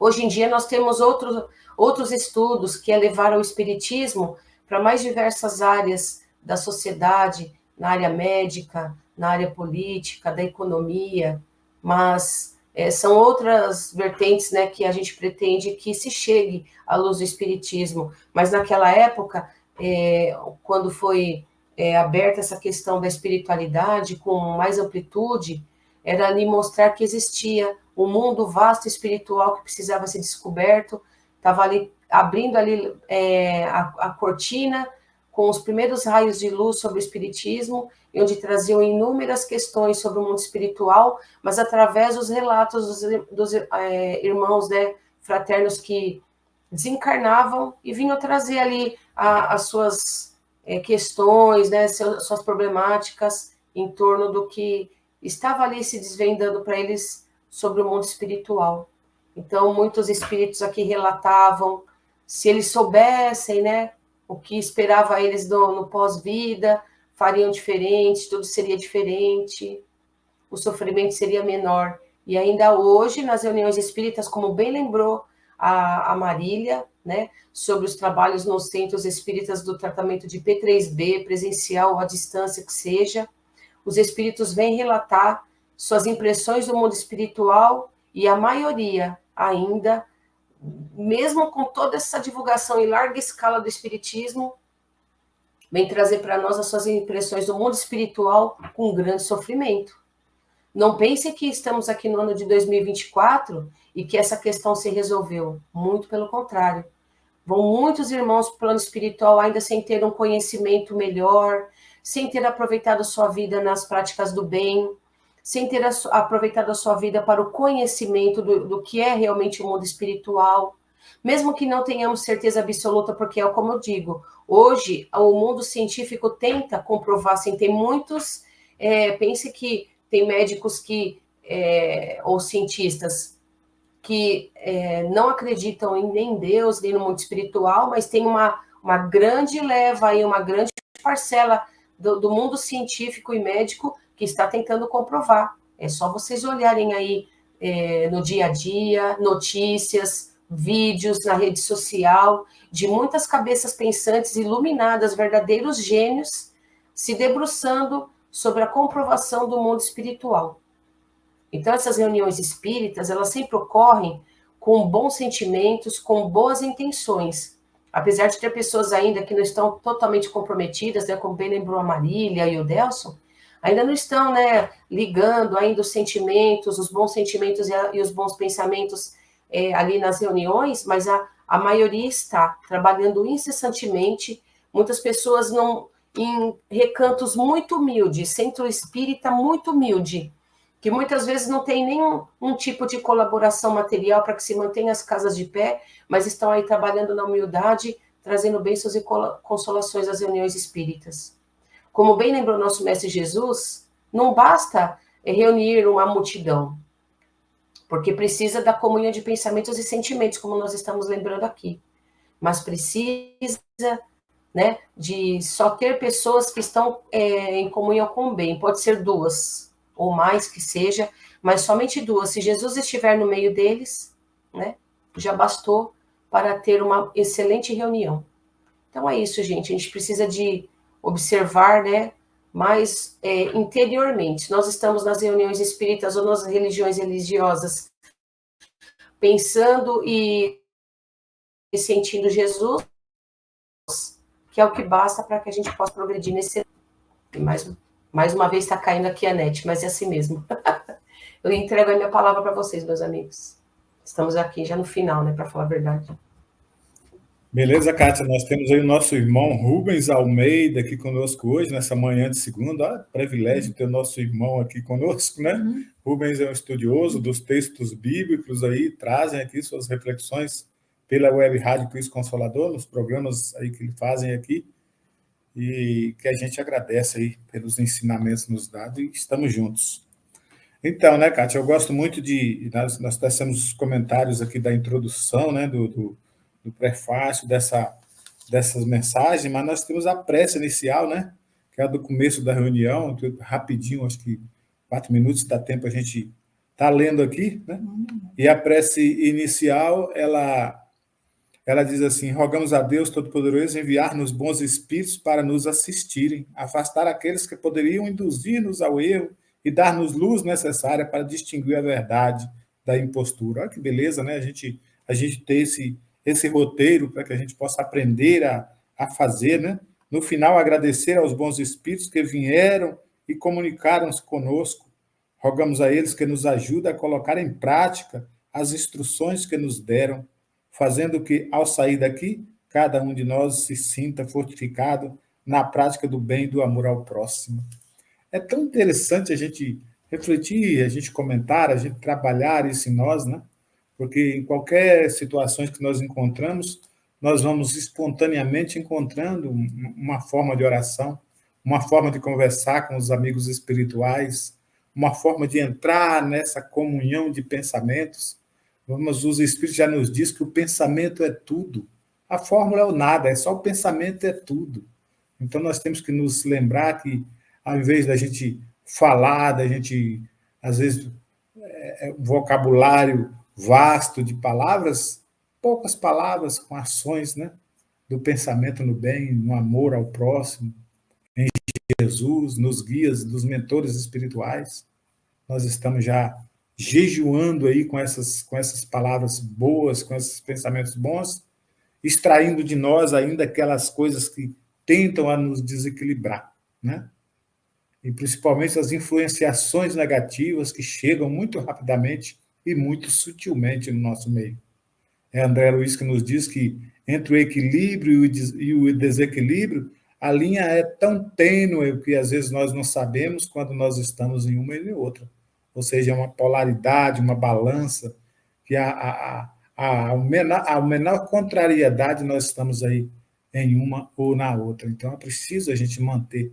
Hoje em dia nós temos outros estudos que levaram o espiritismo para mais diversas áreas da sociedade, na área médica, na área política, da economia, mas são outras vertentes, né, que a gente pretende que se chegue à luz do espiritismo. Mas naquela época, quando foi aberta essa questão da espiritualidade com mais amplitude, era ali mostrar que existia um mundo vasto espiritual que precisava ser descoberto, estava ali abrindo ali a cortina com os primeiros raios de luz sobre o espiritismo, onde traziam inúmeras questões sobre o mundo espiritual, mas através dos relatos dos irmãos, né, fraternos que desencarnavam e vinham trazer ali as suas questões, né, suas problemáticas em torno do que estava ali se desvendando para eles sobre o mundo espiritual. Então, muitos espíritos aqui relatavam, se eles soubessem, né, o que esperava eles no pós-vida, fariam diferente, tudo seria diferente, o sofrimento seria menor. E ainda hoje, nas reuniões espíritas, como bem lembrou a Marília, né, sobre os trabalhos nos centros espíritas do tratamento de P3B, presencial ou à distância que seja, os espíritos vêm relatar suas impressões do mundo espiritual e a maioria ainda, mesmo com toda essa divulgação em larga escala do espiritismo, vem trazer para nós as suas impressões do mundo espiritual com grande sofrimento. Não pense que estamos aqui no ano de 2024 e que essa questão se resolveu. Muito pelo contrário. Vão muitos irmãos para o plano espiritual ainda sem ter um conhecimento melhor, sem ter aproveitado sua vida nas práticas do bem, sem ter aproveitado a sua vida para o conhecimento do que é realmente o mundo espiritual, mesmo que não tenhamos certeza absoluta, porque é como eu digo, hoje o mundo científico tenta comprovar, assim, tem muitos, pense que tem médicos que, ou cientistas, que não acreditam nem em Deus, nem no mundo espiritual, mas tem uma grande leva aí, uma grande parcela do mundo científico e médico que está tentando comprovar. É só vocês olharem aí no dia a dia, notícias, vídeos na rede social, de muitas cabeças pensantes iluminadas, verdadeiros gênios, se debruçando sobre a comprovação do mundo espiritual. Então, essas reuniões espíritas, elas sempre ocorrem com bons sentimentos, com boas intenções. Apesar de ter pessoas ainda que não estão totalmente comprometidas, né, como bem lembrou a Marília e o Delson, ainda não estão, né, ligando ainda os sentimentos, os bons sentimentos e os bons pensamentos ali nas reuniões, mas a maioria está trabalhando incessantemente, muitas pessoas em recantos muito humildes, centro espírita muito humilde, que muitas vezes não tem nenhum tipo de colaboração material para que se mantenha as casas de pé, mas estão aí trabalhando na humildade, trazendo bênçãos e consolações às reuniões espíritas. Como bem lembrou nosso Mestre Jesus, não basta reunir uma multidão, porque precisa da comunhão de pensamentos e sentimentos, como nós estamos lembrando aqui. Mas precisa, né, de só ter pessoas que estão em comunhão com o bem. Pode ser duas, ou mais que seja, mas somente duas. Se Jesus estiver no meio deles, né, já bastou para ter uma excelente reunião. Então é isso, gente. A gente precisa de observar, né, mais interiormente. Se nós estamos nas reuniões espíritas ou nas religiões religiosas, pensando e sentindo Jesus, que é o que basta para que a gente possa progredir nesse... E mais uma vez está caindo aqui a net, mas é assim mesmo. Eu entrego a minha palavra para vocês, meus amigos. Estamos aqui já no final, né, para falar a verdade. Beleza, Kátia? Nós temos aí o nosso irmão Rubens Almeida aqui conosco hoje, nessa manhã de segunda. Privilégio ter o nosso irmão aqui conosco, né? Rubens é um estudioso dos textos bíblicos aí, trazem aqui suas reflexões pela Web Rádio Cristo Consolador, nos programas aí que ele fazem aqui, e que a gente agradece aí pelos ensinamentos nos dados e estamos juntos. Então, né, Kátia, eu gosto muito de... Nós tecemos os comentários aqui da introdução, né, do prefácio dessas mensagens, mas nós temos a prece inicial, né, que é a do começo da reunião, rapidinho, acho que 4 minutos dá tempo a gente tá lendo aqui, né? E a prece inicial, ela diz assim: rogamos a Deus Todo-Poderoso enviar-nos bons espíritos para nos assistirem, afastar aqueles que poderiam induzir-nos ao erro e dar-nos luz necessária para distinguir a verdade da impostura. Olha que beleza, né? A gente ter esse roteiro para que a gente possa aprender a fazer, né? No final, agradecer aos bons espíritos que vieram e comunicaram-se conosco. Rogamos a eles que nos ajudem a colocar em prática as instruções que nos deram, fazendo que, ao sair daqui, cada um de nós se sinta fortificado na prática do bem e do amor ao próximo. É tão interessante a gente refletir, a gente comentar, a gente trabalhar isso em nós, né? Porque em qualquer situação que nós encontramos, nós vamos espontaneamente encontrando uma forma de oração, uma forma de conversar com os amigos espirituais, uma forma de entrar nessa comunhão de pensamentos. Mas os Espíritos já nos diz que o pensamento é tudo. A fórmula é o nada, é só o pensamento é tudo. Então nós temos que nos lembrar que, ao invés da gente falar, da gente, às vezes, vocabulário vasto de palavras, poucas palavras com ações, né? Do pensamento no bem, no amor ao próximo, em Jesus, nos guias, dos mentores espirituais. Nós estamos já jejuando aí com essas palavras boas, com esses pensamentos bons, extraindo de nós ainda aquelas coisas que tentam a nos desequilibrar, né? E principalmente as influenciações negativas que chegam muito rapidamente e muito sutilmente no nosso meio. É André Luiz que nos diz que entre o equilíbrio e o desequilíbrio, a linha é tão tênue que às vezes nós não sabemos quando nós estamos em uma e em outra. Ou seja, é uma polaridade, uma balança, que a menor contrariedade nós estamos aí em uma ou na outra. Então é preciso a gente manter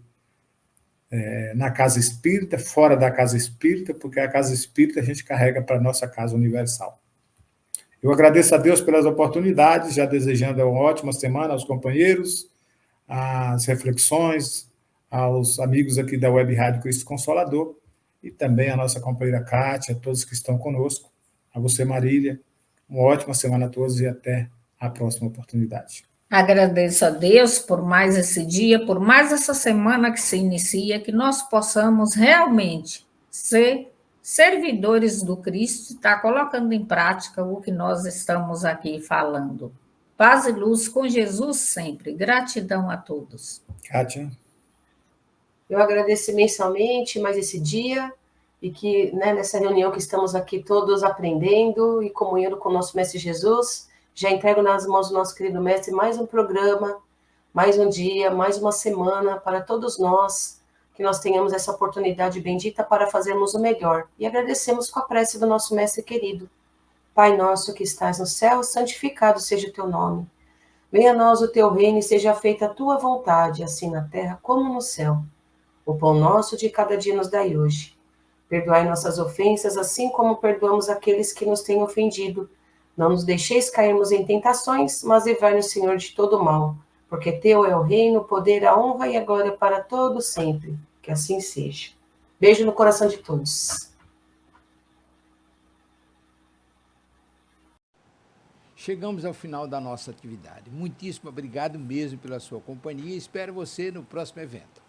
na casa espírita, fora da casa espírita, porque a casa espírita a gente carrega para a nossa casa universal. Eu agradeço a Deus pelas oportunidades, já desejando uma ótima semana aos companheiros, às reflexões, aos amigos aqui da Web Rádio Cristo Consolador, e também a nossa companheira Kátia, a todos que estão conosco, a você, Marília. Uma ótima semana a todos e até a próxima oportunidade. Agradeço a Deus por mais esse dia, por mais essa semana que se inicia, que nós possamos realmente ser servidores do Cristo, estar colocando em prática o que nós estamos aqui falando. Paz e luz com Jesus sempre. Gratidão a todos. Kátia. Eu agradeço imensamente mais esse dia e que, né, nessa reunião que estamos aqui todos aprendendo e comunhando com o nosso Mestre Jesus, já entrego nas mãos do nosso querido Mestre mais um programa, mais um dia, mais uma semana para todos nós, que nós tenhamos essa oportunidade bendita para fazermos o melhor. E agradecemos com a prece do nosso Mestre querido. Pai nosso que estás no céu, santificado seja o teu nome. Venha a nós o teu reino e seja feita a tua vontade, assim na terra como no céu. O pão nosso de cada dia nos dai hoje. Perdoai nossas ofensas, assim como perdoamos aqueles que nos têm ofendido. Não nos deixeis cairmos em tentações, mas livrai-nos, Senhor, de todo mal. Porque teu é o reino, o poder, a honra e a glória para todos sempre. Que assim seja. Beijo no coração de todos. Chegamos ao final da nossa atividade. Muitíssimo obrigado mesmo pela sua companhia e espero você no próximo evento.